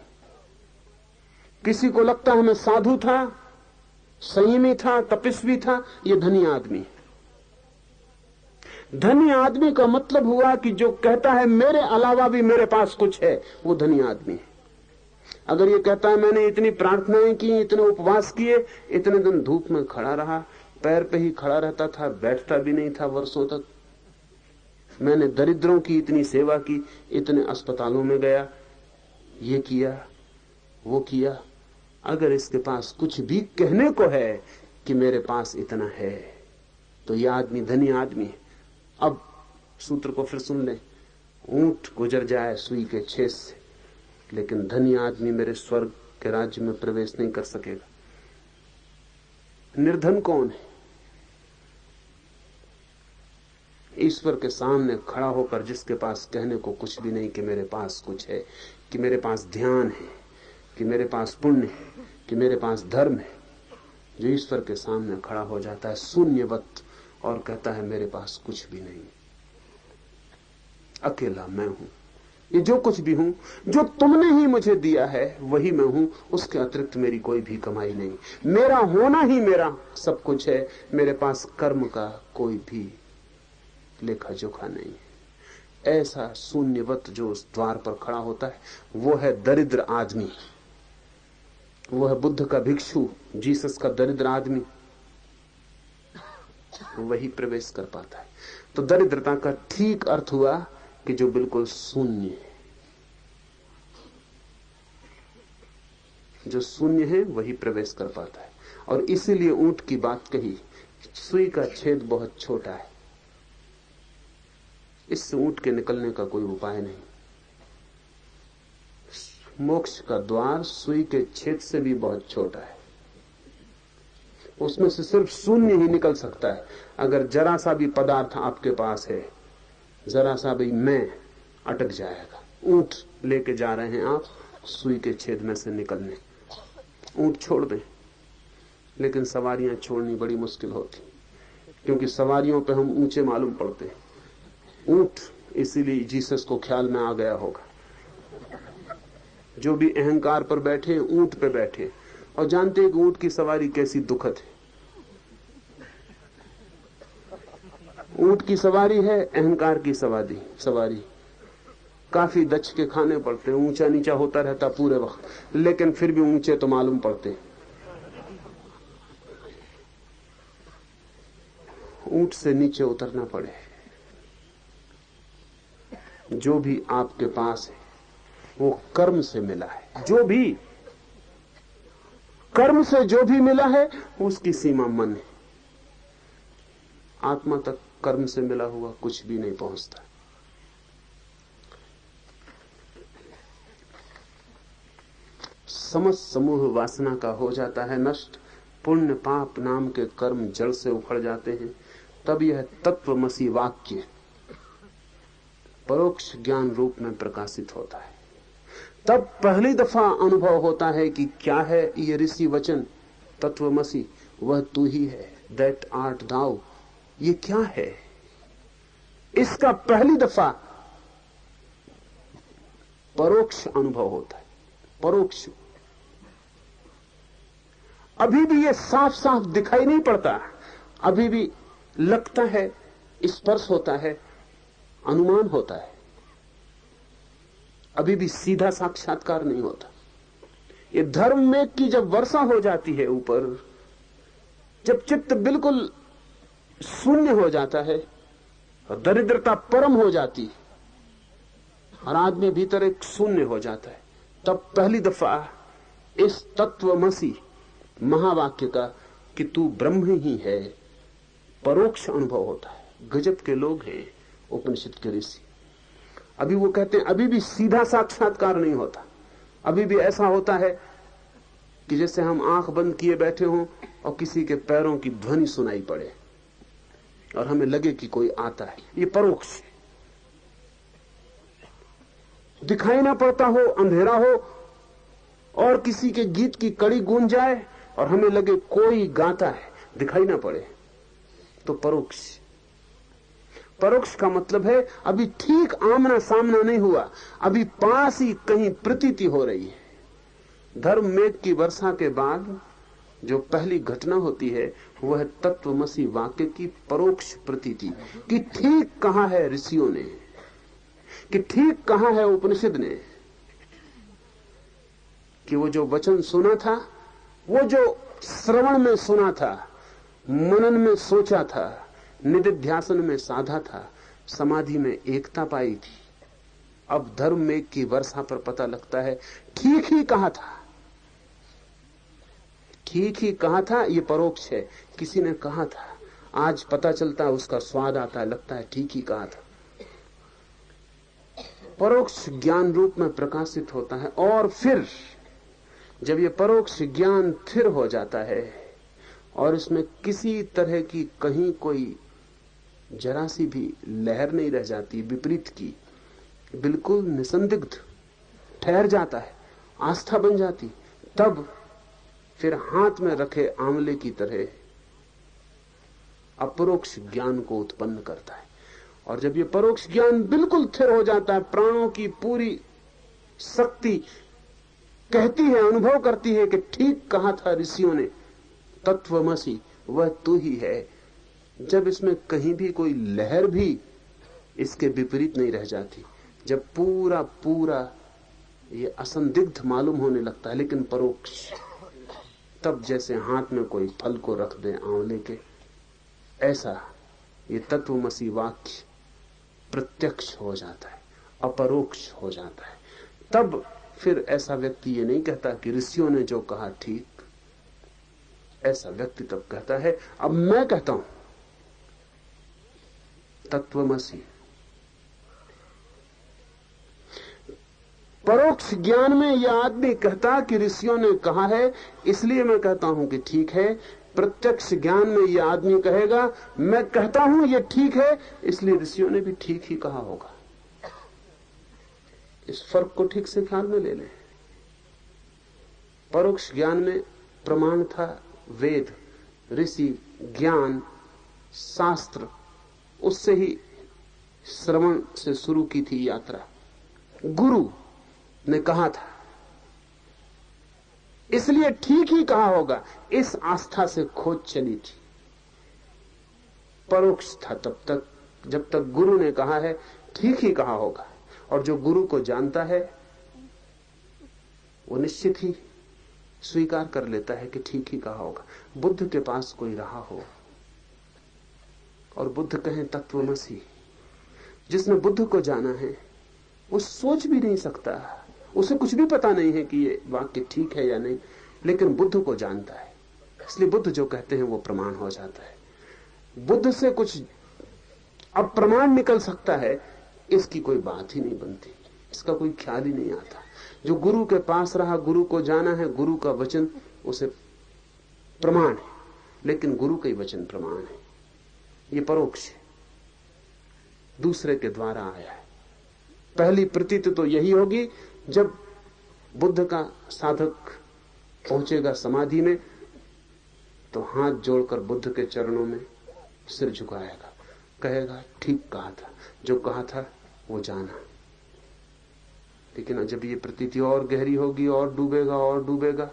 किसी को लगता है मैं साधु था, संयमी था, तपस्वी था, ये धनी आदमी। धनी आदमी का मतलब हुआ कि जो कहता है मेरे अलावा भी मेरे पास कुछ है, वो धनी आदमी है। अगर ये कहता है मैंने इतनी प्रार्थनाएं की, इतने उपवास किए, इतने दिन धूप में खड़ा रहा, पैर पे ही खड़ा रहता था, बैठता भी नहीं था वर्षों तक, मैंने दरिद्रों की इतनी सेवा की, इतने अस्पतालों में गया, ये किया वो किया, अगर इसके पास कुछ भी कहने को है कि मेरे पास इतना है, तो यह आदमी धनी आदमी है। अब सूत्र को फिर सुन लें, ऊंट गुजर जाए सुई के छेद से, लेकिन धनी आदमी मेरे स्वर्ग के राज्य में प्रवेश नहीं कर सकेगा। निर्धन कौन है? ईश्वर के सामने खड़ा होकर जिसके पास कहने को कुछ भी नहीं कि मेरे पास कुछ है, कि मेरे पास ध्यान है, कि मेरे पास पुण्य है, कि मेरे पास धर्म है, जो ईश्वर के सामने खड़ा हो जाता है शून्यवत और कहता है मेरे पास कुछ भी नहीं, अकेला मैं हूं। ये जो कुछ भी हूं, जो तुमने ही मुझे दिया है वही मैं हूं, उसके अतिरिक्त मेरी कोई भी कमाई नहीं। मेरा होना ही मेरा सब कुछ है, मेरे पास कर्म का कोई भी लेखा जोखा नहीं है। ऐसा शून्यवत जो उस द्वार पर खड़ा होता है वो है दरिद्र आदमी, वो है बुद्ध का भिक्षु, जीसस का दरिद्र आदमी, वही प्रवेश कर पाता है। तो दरिद्रता का ठीक अर्थ हुआ कि जो बिल्कुल शून्य है, जो शून्य है वही प्रवेश कर पाता है। और इसीलिए ऊंट की बात कही, सुई का छेद बहुत छोटा है, इससे ऊंट के निकलने का कोई उपाय नहीं। मोक्ष का द्वार सुई के छेद से भी बहुत छोटा है, उसमें से सिर्फ शून्य ही निकल सकता है। अगर जरा सा भी पदार्थ आपके पास है, जरा सा भी मैं अटक जाएगा। ऊंट लेके जा रहे हैं आप सुई के छेद में से निकलने, ऊंट छोड़ दें, लेकिन सवारियां छोड़नी बड़ी मुश्किल होती, क्योंकि सवारियों पे हम ऊंचे मालूम पड़ते हैं। ऊंट इसीलिए जीसस को ख्याल में आ गया होगा, जो भी अहंकार पर बैठे ऊंट पे बैठे और जानते हैं कि ऊंट की सवारी कैसी दुखद है। ऊंट की सवारी है अहंकार की सवारी काफी दच के खाने पड़ते हैं, ऊंचा नीचा होता रहता पूरे वक्त, लेकिन फिर भी ऊंचे तो मालूम पड़ते। ऊंट से नीचे उतरना पड़े। जो भी आपके पास है वो कर्म से मिला है, जो भी कर्म से जो भी मिला है उसकी सीमा मन है। आत्मा तक कर्म से मिला हुआ कुछ भी नहीं पहुंचता। समस्त समूह वासना का हो जाता है नष्ट, पुण्य पाप नाम के कर्म जड़ से उखड़ जाते हैं। तब यह तत्वमसी वाक्य परोक्ष ज्ञान रूप में प्रकाशित होता है। तब पहली दफा अनुभव होता है कि क्या है ये ऋषि वचन तत्वमसी, वह तू ही है, दैट आर्ट दाउ। ये क्या है, इसका पहली दफा परोक्ष अनुभव होता है। परोक्ष अभी भी ये साफ साफ दिखाई नहीं पड़ता, अभी भी लगता है, स्पर्श होता है, अनुमान होता है, अभी भी सीधा साक्षात्कार नहीं होता। ये धर्म में की जब वर्षा हो जाती है ऊपर, जब चित्त बिल्कुल शून्य हो जाता है और दरिद्रता परम हो जाती है और आदमी भीतर एक शून्य हो जाता है, तब पहली दफा इस तत्वमसी महावाक्य का कि तू ब्रह्म ही है परोक्ष अनुभव होता है। गजब के लोग हैं उपनिषद के ऋषि। अभी वो कहते हैं अभी भी सीधा साक्षात्कार नहीं होता, अभी भी ऐसा होता है कि जैसे हम आंख बंद किए बैठे हों और किसी के पैरों की ध्वनि सुनाई पड़े और हमें लगे कि कोई आता है। ये परोक्ष है। दिखाई ना पड़ता हो, अंधेरा हो और किसी के गीत की कड़ी गूंज जाए और हमें लगे कोई गाता है, दिखाई ना पड़े, तो परोक्ष। परोक्ष का मतलब है अभी ठीक आमना सामना नहीं हुआ, अभी पास ही कहीं प्रतीति हो रही है। धर्म मेघ की वर्षा के बाद जो पहली घटना होती है वह तत्वमसी वाक्य की परोक्ष प्रतीति कि ठीक कहा है ऋषियों ने, कि ठीक कहा है उपनिषद ने, कि वो जो वचन सुना था, वो जो श्रवण में सुना था, मनन में सोचा था, निधिध्यासन में साधा था, समाधि में एकता पाई थी, अब धर्म में की वर्षा पर पता लगता है ठीक ही कहा था, ठीक ही कहा था। ये परोक्ष है, किसी ने कहा था, आज पता चलता है, उसका स्वाद आता है, लगता है ठीक ही कहा था। परोक्ष ज्ञान रूप में प्रकाशित होता है। और फिर जब ये परोक्ष ज्ञान स्थिर हो जाता है और इसमें किसी तरह की कहीं कोई जरा सी भी लहर नहीं रह जाती विपरीत की, बिल्कुल निसंदिग्ध ठहर जाता है, आस्था बन जाती, तब फिर हाथ में रखे आंवले की तरह अपरोक्ष ज्ञान को उत्पन्न करता है। और जब ये परोक्ष ज्ञान बिल्कुल स्थिर हो जाता है, प्राणों की पूरी शक्ति कहती है, अनुभव करती है कि ठीक कहा था ऋषियों ने, तत्वमसि वह तू ही है। जब इसमें कहीं भी कोई लहर भी इसके विपरीत नहीं रह जाती, जब पूरा पूरा ये असंदिग्ध मालूम होने लगता है लेकिन परोक्ष, तब जैसे हाथ में कोई फल को रख दे आंवले के, ऐसा ये तत्वमसि वाक्य प्रत्यक्ष हो जाता है, अपरोक्ष हो जाता है। तब फिर ऐसा व्यक्ति ये नहीं कहता कि ऋषियों ने जो कहा ठीक, ऐसा व्यक्ति तब कहता है अब मैं कहता हूं तत्वमसि। परोक्ष ज्ञान में यह आदमी कहता कि ऋषियों ने कहा है इसलिए मैं कहता हूं कि ठीक है। प्रत्यक्ष ज्ञान में यह आदमी कहेगा मैं कहता हूं यह ठीक है इसलिए ऋषियों ने भी ठीक ही कहा होगा। इस फर्क को ठीक से ख्याल में ले लें। परोक्ष ज्ञान में प्रमाण था वेद, ऋषि, ज्ञान, शास्त्र, उससे ही श्रवण से शुरू की थी यात्रा। गुरु ने कहा था इसलिए ठीक ही कहा होगा, इस आस्था से खोज चली थी। परोक्ष था तब तक जब तक गुरु ने कहा है ठीक ही कहा होगा, और जो गुरु को जानता है वो निश्चित ही स्वीकार कर लेता है कि ठीक ही कहा होगा। बुद्ध के पास कोई रहा हो और बुद्ध कहें तत्वमसि, जिसने बुद्ध को जाना है वो सोच भी नहीं सकता, उसे कुछ भी पता नहीं है कि ये वाक्य ठीक है या नहीं, लेकिन बुद्ध को जानता है, इसलिए बुद्ध जो कहते हैं वो प्रमाण हो जाता है। बुद्ध से कुछ अब प्रमाण निकल सकता है, इसकी कोई बात ही नहीं बनती, इसका कोई ख्याल ही नहीं आता। जो गुरु के पास रहा, गुरु को जाना है, गुरु का वचन उसे प्रमाण है, लेकिन गुरु का ही वचन प्रमाण है। ये परोक्ष है, दूसरे के द्वारा आया है। पहली प्रतीति तो यही होगी जब बुद्ध का साधक पहुंचेगा समाधि में तो हाथ जोड़कर बुद्ध के चरणों में सिर झुकाएगा, कहेगा ठीक कहा था, जो कहा था वो जाना। लेकिन जब ये प्रतीति और गहरी होगी और डूबेगा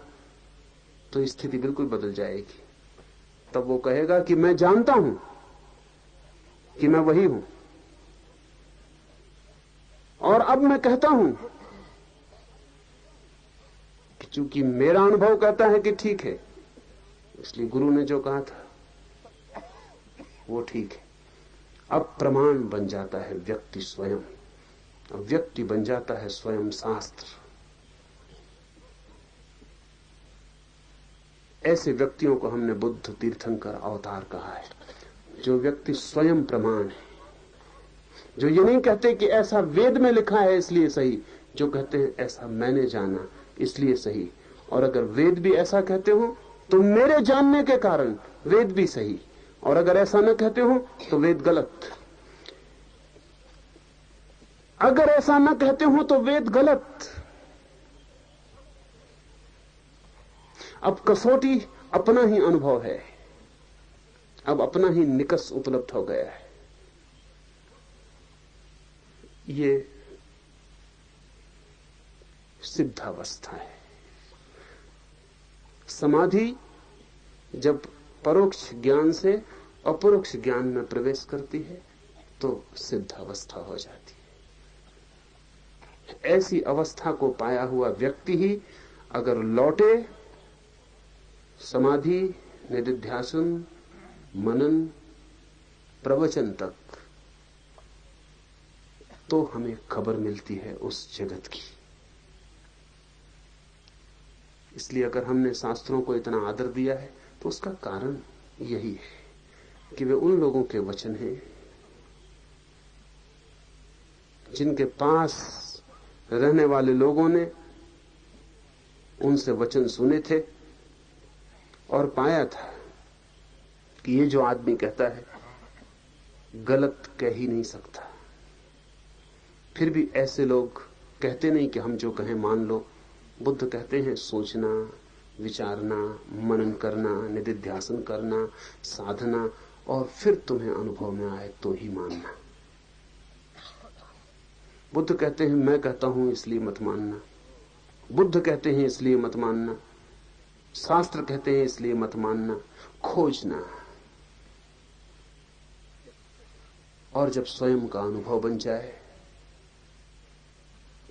तो स्थिति बिल्कुल बदल जाएगी। तब वो कहेगा कि मैं जानता हूं कि मैं वही हूं, और अब मैं कहता हूं कि चूंकि मेरा अनुभव कहता है कि ठीक है, इसलिए गुरु ने जो कहा था वो ठीक है। अब प्रमाण बन जाता है व्यक्ति स्वयं, अब व्यक्ति बन जाता है स्वयं शास्त्र। ऐसे व्यक्तियों को हमने बुद्ध तीर्थंकर अवतार कहा है, जो व्यक्ति स्वयं प्रमाण है, जो ये नहीं कहते कि ऐसा वेद में लिखा है इसलिए सही, जो कहते हैं ऐसा मैंने जाना इसलिए सही, और अगर वेद भी ऐसा कहते हो तो मेरे जानने के कारण वेद भी सही, और अगर ऐसा न कहते हो तो वेद गलत। अगर ऐसा न कहते हो तो वेद गलत। अब कसौटी अपना ही अनुभव है, अब अपना ही निकष उपलब्ध हो गया है। ये सिद्धावस्था है। समाधि जब परोक्ष ज्ञान से अपरोक्ष ज्ञान में प्रवेश करती है तो सिद्धावस्था हो जाती है। ऐसी अवस्था को पाया हुआ व्यक्ति ही अगर लौटे समाधि, निधिध्यासन, मनन, प्रवचन तक, तो हमें खबर मिलती है उस जगत की। इसलिए अगर हमने शास्त्रों को इतना आदर दिया है तो उसका कारण यही है कि वे उन लोगों के वचन हैं जिनके पास रहने वाले लोगों ने उनसे वचन सुने थे और पाया था कि ये जो आदमी कहता है गलत कह ही नहीं सकता। फिर भी ऐसे लोग कहते नहीं कि हम जो कहें मान लो। बुद्ध कहते हैं सोचना, विचारना, मनन करना, निधिध्यासन करना, साधना, और फिर तुम्हें अनुभव में आए तो ही मानना। बुद्ध कहते हैं मैं कहता हूं इसलिए मत मानना, बुद्ध कहते हैं इसलिए मत मानना, शास्त्र कहते हैं इसलिए मत मानना। खोजना, और जब स्वयं का अनुभव बन जाए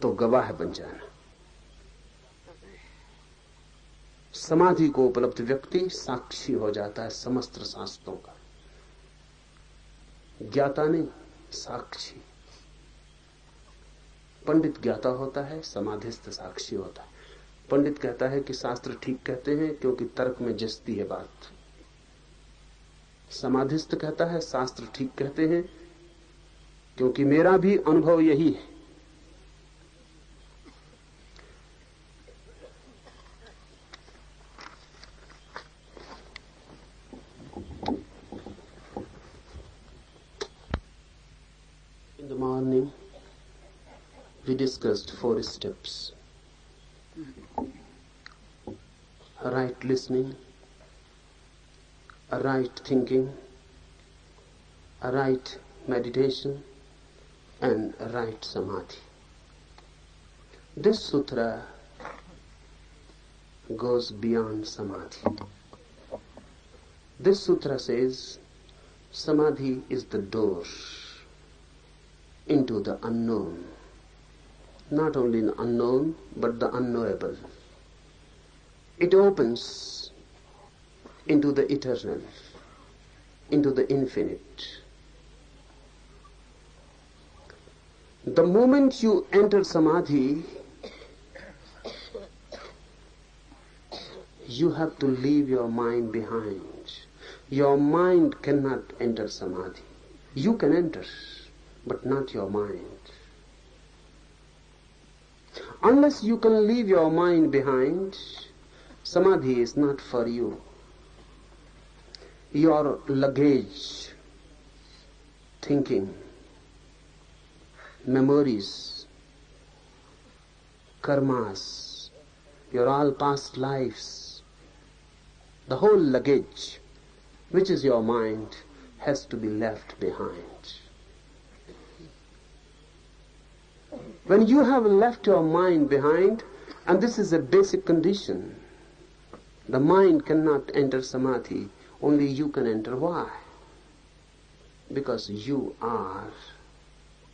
तो गवाह बन जाना। समाधि को उपलब्ध व्यक्ति साक्षी हो जाता है समस्त शास्त्रों का, ज्ञाता नहीं, साक्षी। पंडित ज्ञाता होता है, समाधिस्थ साक्षी होता है। पंडित कहता है कि शास्त्र ठीक कहते हैं क्योंकि तर्क में जचती है बात। समाधिस्थ कहता है शास्त्र ठीक कहते हैं क्योंकि मेरा भी अनुभव यही है। In the morning, we discussed 4 steps. Right listening, a right thinking, a right meditation, and a right samadhi. This sutra goes beyond samadhi. This sutra says samadhi is the door into the unknown. Not only the unknown, but the unknowable. It opens into the eternal, into the infinite. The moment you enter samadhi, you have to leave your mind behind. Your mind cannot enter samadhi. You can enter, but not your mind. Unless you can leave your mind behind, samadhi is not for you. Your luggage, thinking, memories, karmas, your all past lives, the whole luggage, which is your mind, has to be left behind. When you have left your mind behind, and this is a basic condition, the mind cannot enter samadhi, only you can enter. Why? Because you are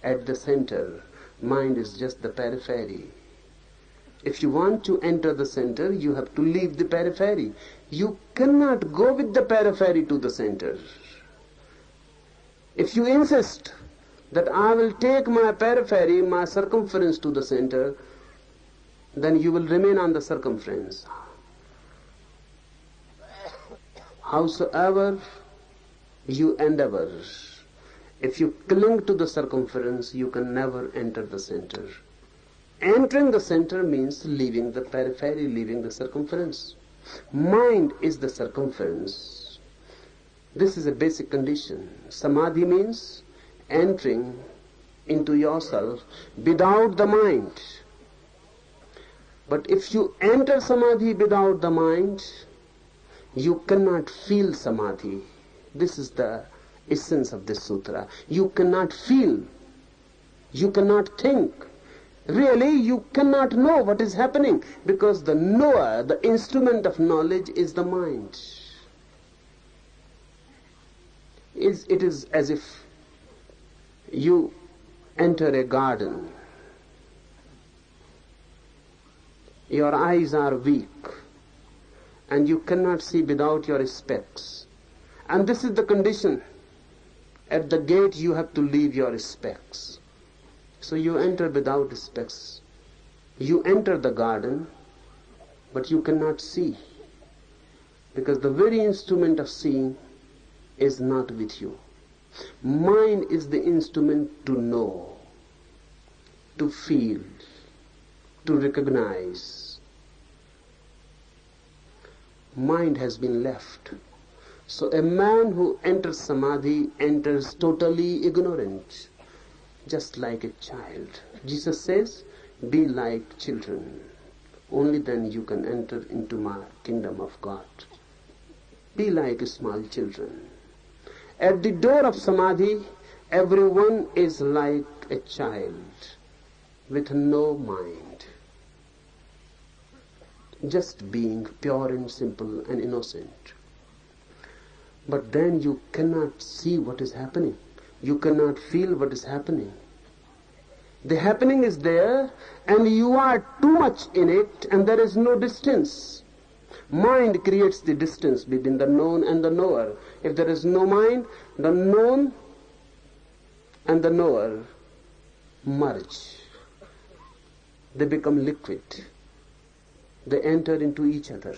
at the center. Mind is just the periphery. If you want to enter the center, you have to leave the periphery. You cannot go with the periphery to the center. If you insist that I will take my periphery, my circumference to the center, then you will remain on the circumference. Howsoever you endeavor, if you cling to the circumference, you can never enter the center. Entering the center means leaving the periphery, leaving the circumference. Mind is the circumference. This is a basic condition. Samadhi means entering into yourself without the mind. But if you enter samadhi without the mind, you cannot feel samadhi. This is the essence of this sutra. You cannot feel, you cannot think. Really, you cannot know what is happening, because the knower, the instrument of knowledge, is the mind. It is as if you enter a garden. Your eyes are weak and you cannot see without your specs. And this is the condition. At the gate you have to leave your specs. So you enter without specs. You enter the garden, but you cannot see, because the very instrument of seeing is not with you. Mind is the instrument to know, to feel, to recognize. Mind has been left. So a man who enters samadhi enters totally ignorant, just like a child. Jesus says, be like children. Only then you can enter into my kingdom of God. Be like small children. At the door of samadhi, everyone is like a child. with no mind, just being pure and simple and innocent. But then you cannot see what is happening. You cannot feel what is happening. The happening is there and you are too much in it, and there is no distance. Mind creates the distance between the known and the knower. If there is no mind, the known and the knower merge. They become liquid. They enter into each other,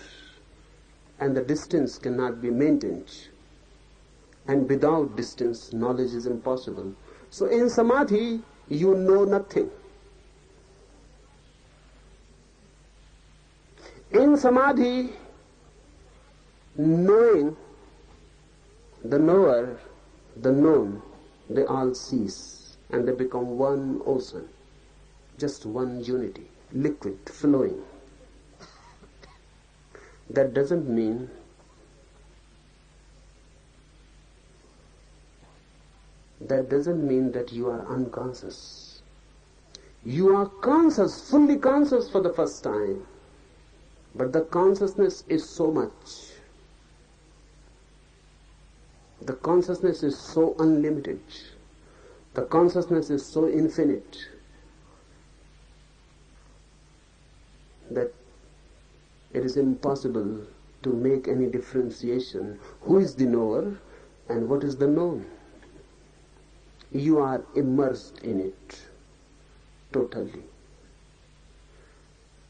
and the distance cannot be maintained. And without distance, knowledge is impossible. So in samadhi, you know nothing. In samadhi, knowing, the knower, the known, they all cease and they become one ocean, just one unity, liquid, flowing. That doesn't mean that you are unconscious. You are conscious, fully conscious for the first time. But the consciousness is so much. The consciousness is so unlimited. The consciousness is so infinite that it is impossible to make any differentiation. Who is the knower and what is the known? You are immersed in it totally,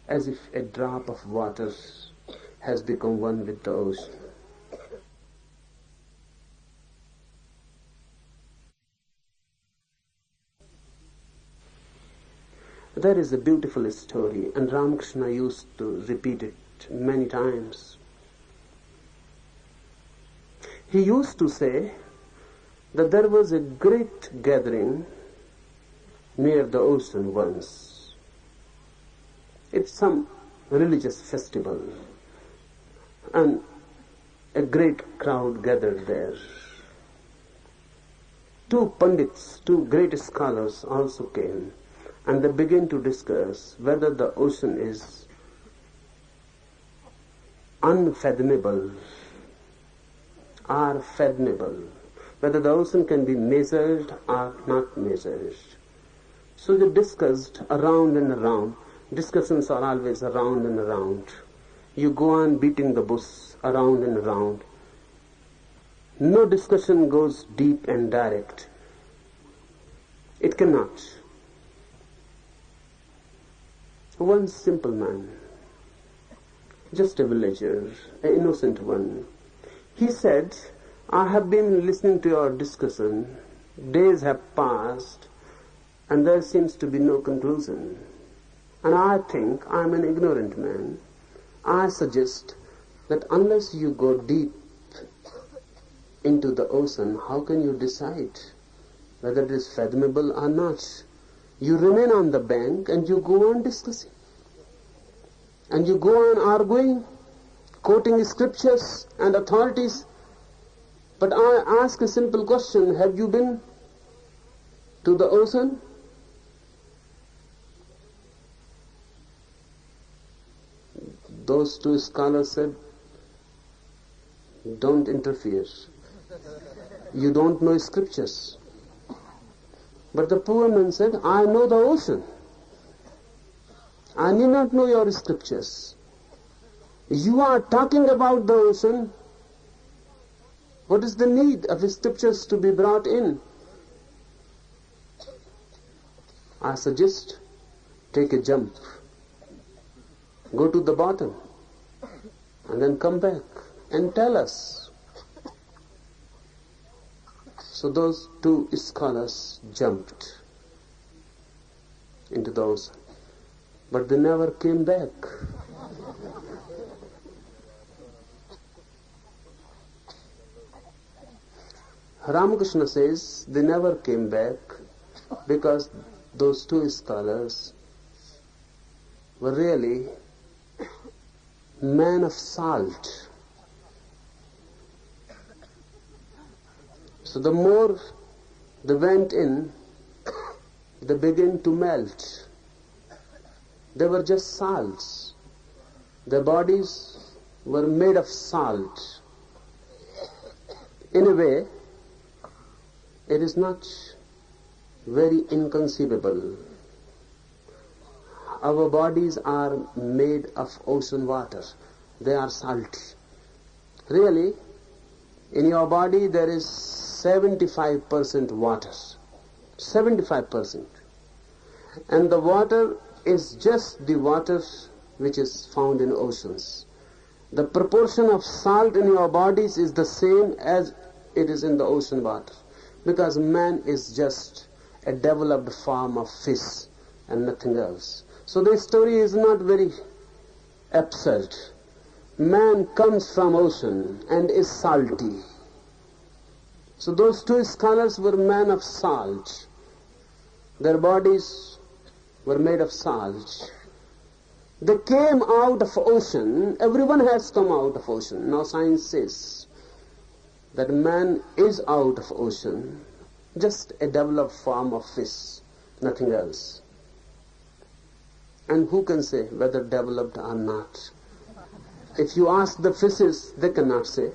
as if a drop of water has become one with the ocean. There is a beautiful story, and Ramakrishna used to repeat it many times. He used to say that there was a great gathering near the ocean once. It's some religious festival, and a great crowd gathered there. Two pandits, two great scholars also came, and they began to discuss whether the ocean is unfathomable or fathomable, whether the ocean can be measured or not measured. So they discussed around and around. Discussions are always around and around. You go on beating the bush around and around. No discussion goes deep and direct. It cannot. One simple man, just a villager, an innocent one, he said, I have been listening to your discussion. Days have passed and there seems to be no conclusion. And I think I am an ignorant man. I suggest that unless you go deep into the ocean, how can you decide whether it is fathomable or not? You remain on the bank and you go on discussing. And you go on arguing, quoting scriptures and authorities. But I ask a simple question, have you been to the ocean? Those two scholars said, don't interfere. You don't know scriptures. But the poor man said, I know the ocean. I need not know your scriptures. You are talking about the ocean. What is the need of scriptures to be brought in? I suggest, take a jump. Go to the bottom. And then come back and tell us. So those two scholars jumped into the ocean. But they never came back. Ramakrishna says they never came back because those two scholars were really men of salt. So the more they went in, they began to melt. They were just salts. Their bodies were made of salt. In a way, it is not very inconceivable. Our bodies are made of ocean water. They are salty. Really, in your body there is 75% water. 75%. And the water is just the water which is found in oceans. The proportion of salt in your bodies is the same as it is in the ocean water, because man is just a developed form of fish and nothing else. So the story is not very absurd. Man comes from ocean and is salty. So those two scholars were men of salt. Their bodies were made of salt. They came out of ocean. Everyone has come out of ocean. Now science says that man is out of ocean, just a developed form of fish, nothing else. And who can say whether developed or not? If you ask the fishes, they cannot say.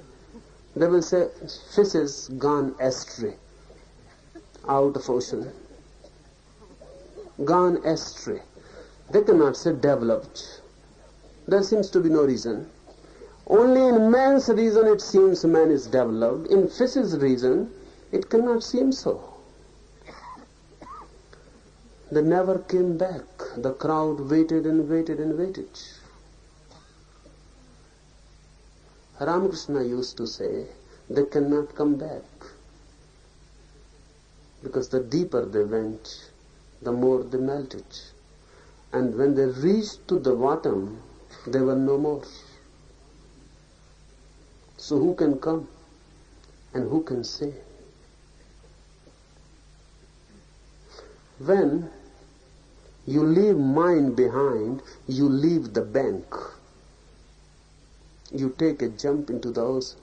They will say, fishes gone astray, out of ocean. Gone astray. They cannot say developed. There seems to be no reason. Only in man's reason it seems man is developed. In fish's reason, it cannot seem so. They never came back. The crowd waited and waited and waited. Ramakrishna used to say, they cannot come back. Because the deeper they went, the more they melted. And when they reached to the bottom, they were no more. So who can come and who can say? When you leave mind behind, you leave the bank. You take a jump into the ocean,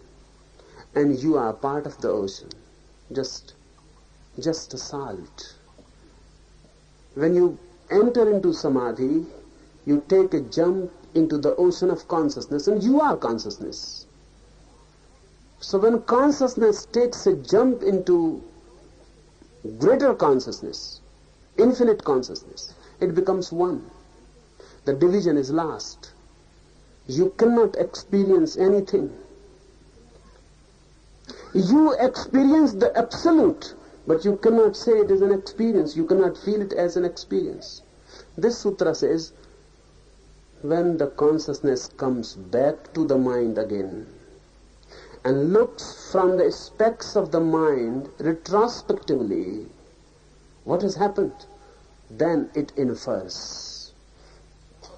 and you are part of the ocean, just a salt. When you enter into samadhi, you take a jump into the ocean of consciousness, and you are consciousness. So when consciousness takes a jump into greater consciousness, infinite consciousness, it becomes one. The division is lost. You cannot experience anything. You experience the absolute, but you cannot say it is an experience. You cannot feel it as an experience. This sutra says, when the consciousness comes back to the mind again and looks from the aspects of the mind retrospectively, what has happened? Then it infers.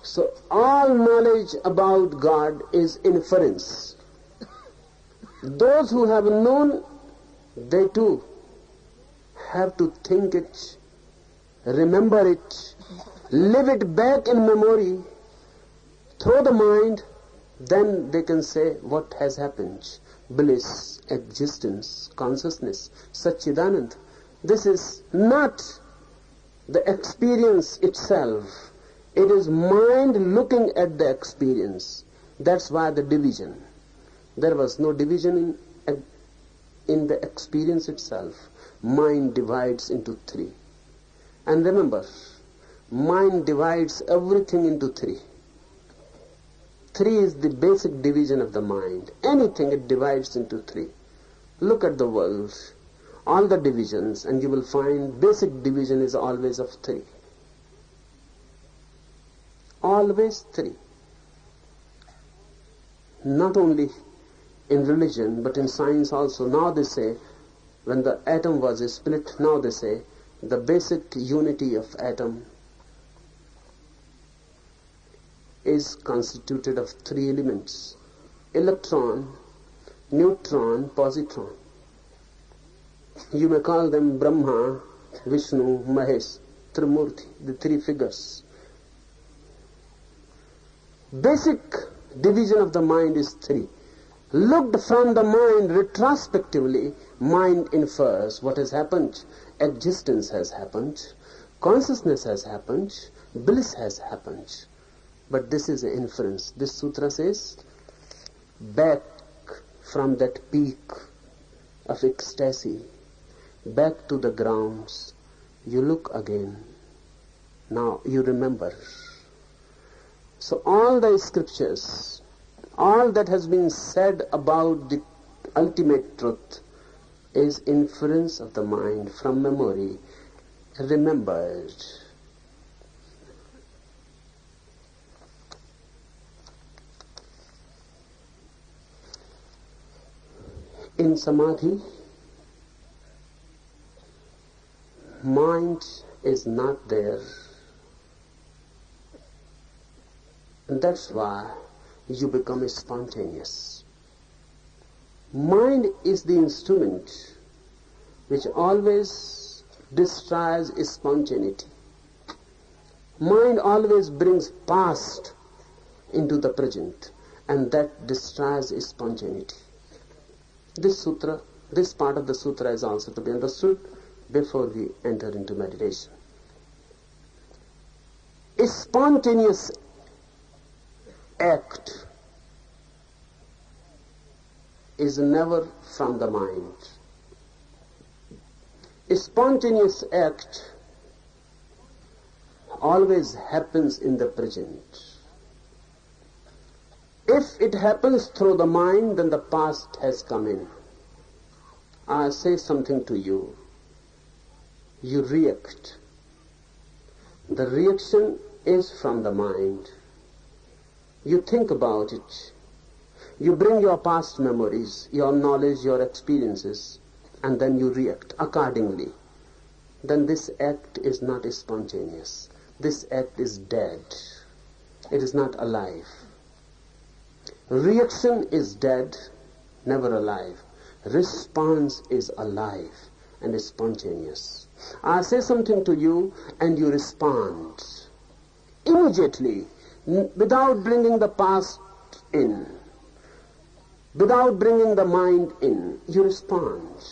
So all knowledge about God is inference. Those who have known, they too have to think it, remember it, live it back in memory, through the mind, then they can say what has happened. Bliss, existence, consciousness, Satchidanand. This is not the experience itself. It is mind looking at the experience. That's why the division. There was no division in the experience itself. Mind divides into three. And remember, mind divides everything into three. Three is the basic division of the mind. Anything it divides into three. Look at the world, all the divisions, and you will find basic division is always of three. Always three. Not only in religion, but in science also. Now they say, when the atom was split, now they say, the basic unity of atom is constituted of three elements: electron, neutron, positron. You may call them Brahma, Vishnu, Mahesh, Trimurti, the three figures. Basic division of the mind is three. Looked from the mind retrospectively, mind infers what has happened. Existence has happened, consciousness has happened, Bliss has happened. But this is an inference. This sutra says, back from that peak of ecstasy, back to the grounds, you look again. Now you remember. So all the scriptures, all that has been said about the ultimate truth is inference of the mind from memory, remembered. In samadhi, mind is not there. And that's why you become spontaneous. Mind is the instrument which always destroys spontaneity. Mind always brings past into the present, and that destroys spontaneity. This sutra, this part of the sutra is also to be understood before we enter into meditation. A spontaneous act is never from the mind. A spontaneous act always happens in the present. If it happens through the mind, then the past has come in. I say something to you. You react. The reaction is from the mind. You think about it. You bring your past memories, your knowledge, your experiences, and then you react accordingly. Then this act is not spontaneous. This act is dead. It is not alive. Reaction is dead, never alive. Response is alive and is spontaneous. I say something to you and you respond immediately, without bringing the past in, without bringing the mind in. You respond.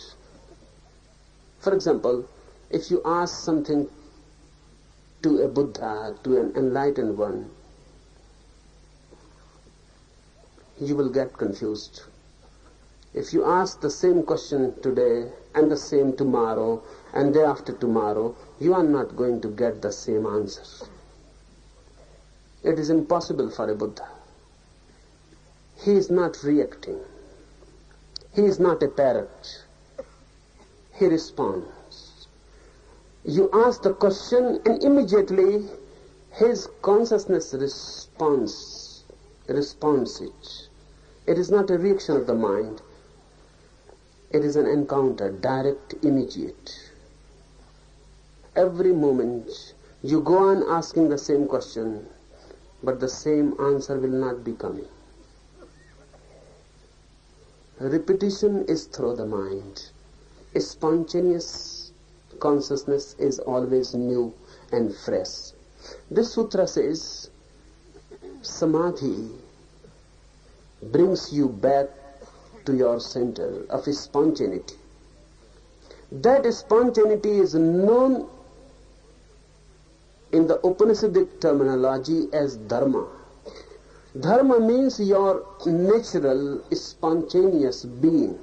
For example, if you ask something to a Buddha, to an enlightened one, you will get confused. If you ask the same question today and the same tomorrow and day after tomorrow, you are not going to get the same answer. It is impossible for a Buddha. He is not reacting. He is not a parrot. He responds. You ask the question and immediately his consciousness responds it. It is not a reaction of the mind. It is an encounter, direct, immediate. Every moment you go on asking the same question, but the same answer will not be coming. Repetition is through the mind. A spontaneous consciousness is always new and fresh. This sutra says, samadhi brings you back to your center of spontaneity. That spontaneity is known in the Upanishadic terminology as dharma. Dharma means your natural, spontaneous being.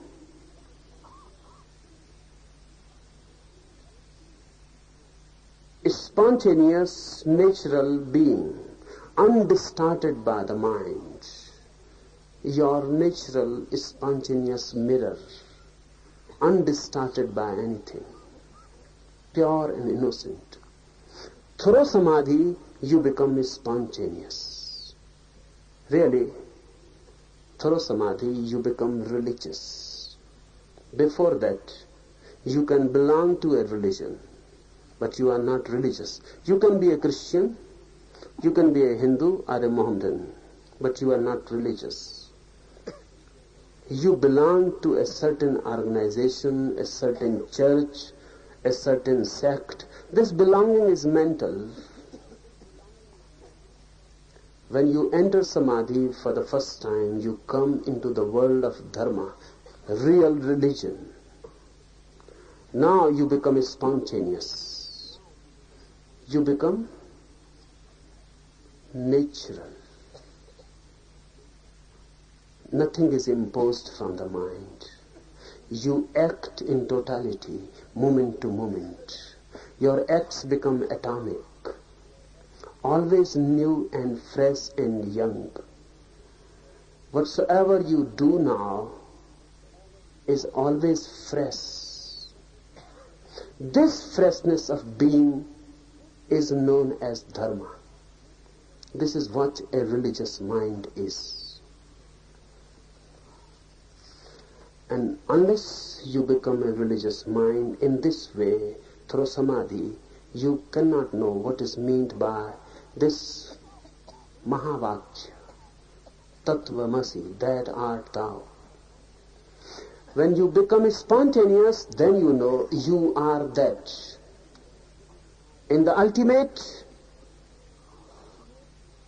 Spontaneous, natural being, undistorted by the mind. Your natural, spontaneous mirror, undistorted by anything, pure and innocent. Through samadhi, you become spontaneous. Really, through samadhi, you become religious. Before that, you can belong to a religion, but you are not religious. You can be a Christian, you can be a Hindu or a Mohammedan, but you are not religious. You belong to a certain organization, a certain church, a certain sect. This belonging is mental. When you enter samadhi for the first time, you come into the world of dharma, real religion. Now you become spontaneous. You become natural. Nothing is imposed from the mind. You act in totality, moment to moment. Your acts become atomic, always new and fresh and young. Whatsoever you do now is always fresh. This freshness of being is known as dharma. This is what a religious mind is. And unless you become a religious mind in this way, through samadhi, you cannot know what is meant by this Mahavakya, Tattvamasi, that art thou. When you become spontaneous, then you know you are that. In the ultimate,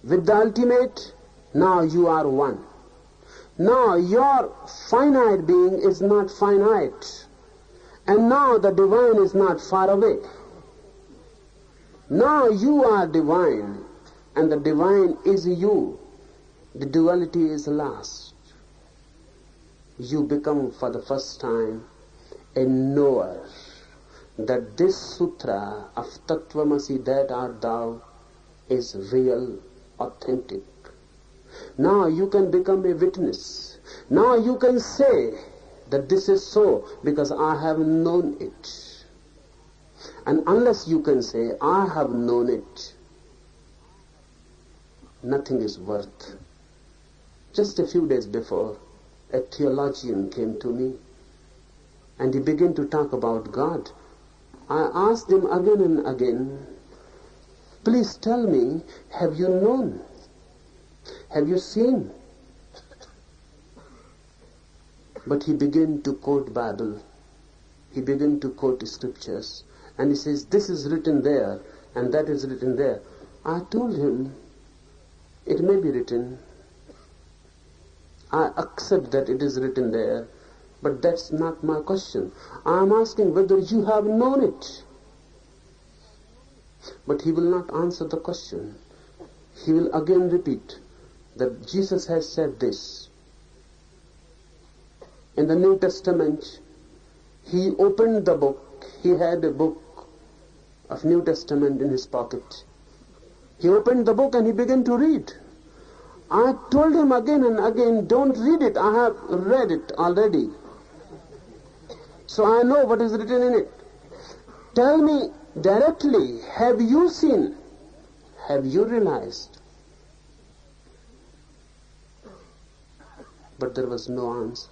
with the ultimate, now you are one. Now your finite being is not finite. And now the divine is not far away. Now you are divine, and the divine is you. The duality is lost. You become for the first time a knower that this sutra of Tattvamasi, that art thou, is real, authentic. Now you can become a witness. Now you can say that this is so because I have known it. And unless you can say, I have known it, nothing is worth. Just a few days before, a theologian came to me and he began to talk about God. I asked him again and again, please tell me, have you known? Have you seen? But he began to quote Bible. He began to quote scriptures. And he says, this is written there and that is written there. I told him, it may be written. I accept that it is written there, but that's not my question. I am asking whether you have known it. But he will not answer the question. He will again repeat that Jesus has said this. In the New Testament, he opened the book. He had a book of New Testament in his pocket. He opened the book and he began to read. I told him again and again, don't read it. I have read it already. So I know what is written in it. Tell me directly, have you seen? Have you realized? But there was no answer.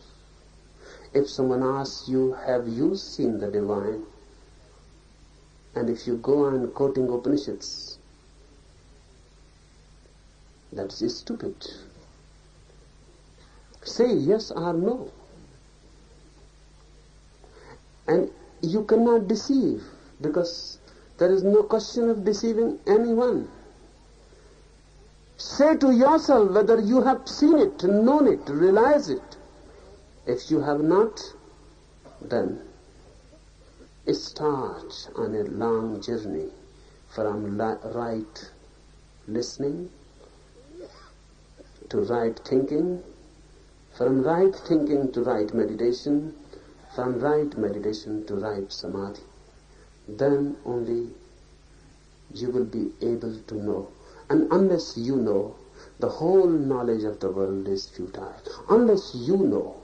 If someone asks you, have you seen the divine? And if you go on quoting Upanishads, that's stupid. Say yes or no. And you cannot deceive, because there is no question of deceiving anyone. Say to yourself whether you have seen it, known it, realized it. If you have not, then start on a long journey from right listening to right thinking, from right thinking to right meditation, from right meditation to right samadhi. Then only you will be able to know. And unless you know, the whole knowledge of the world is futile. Unless you know,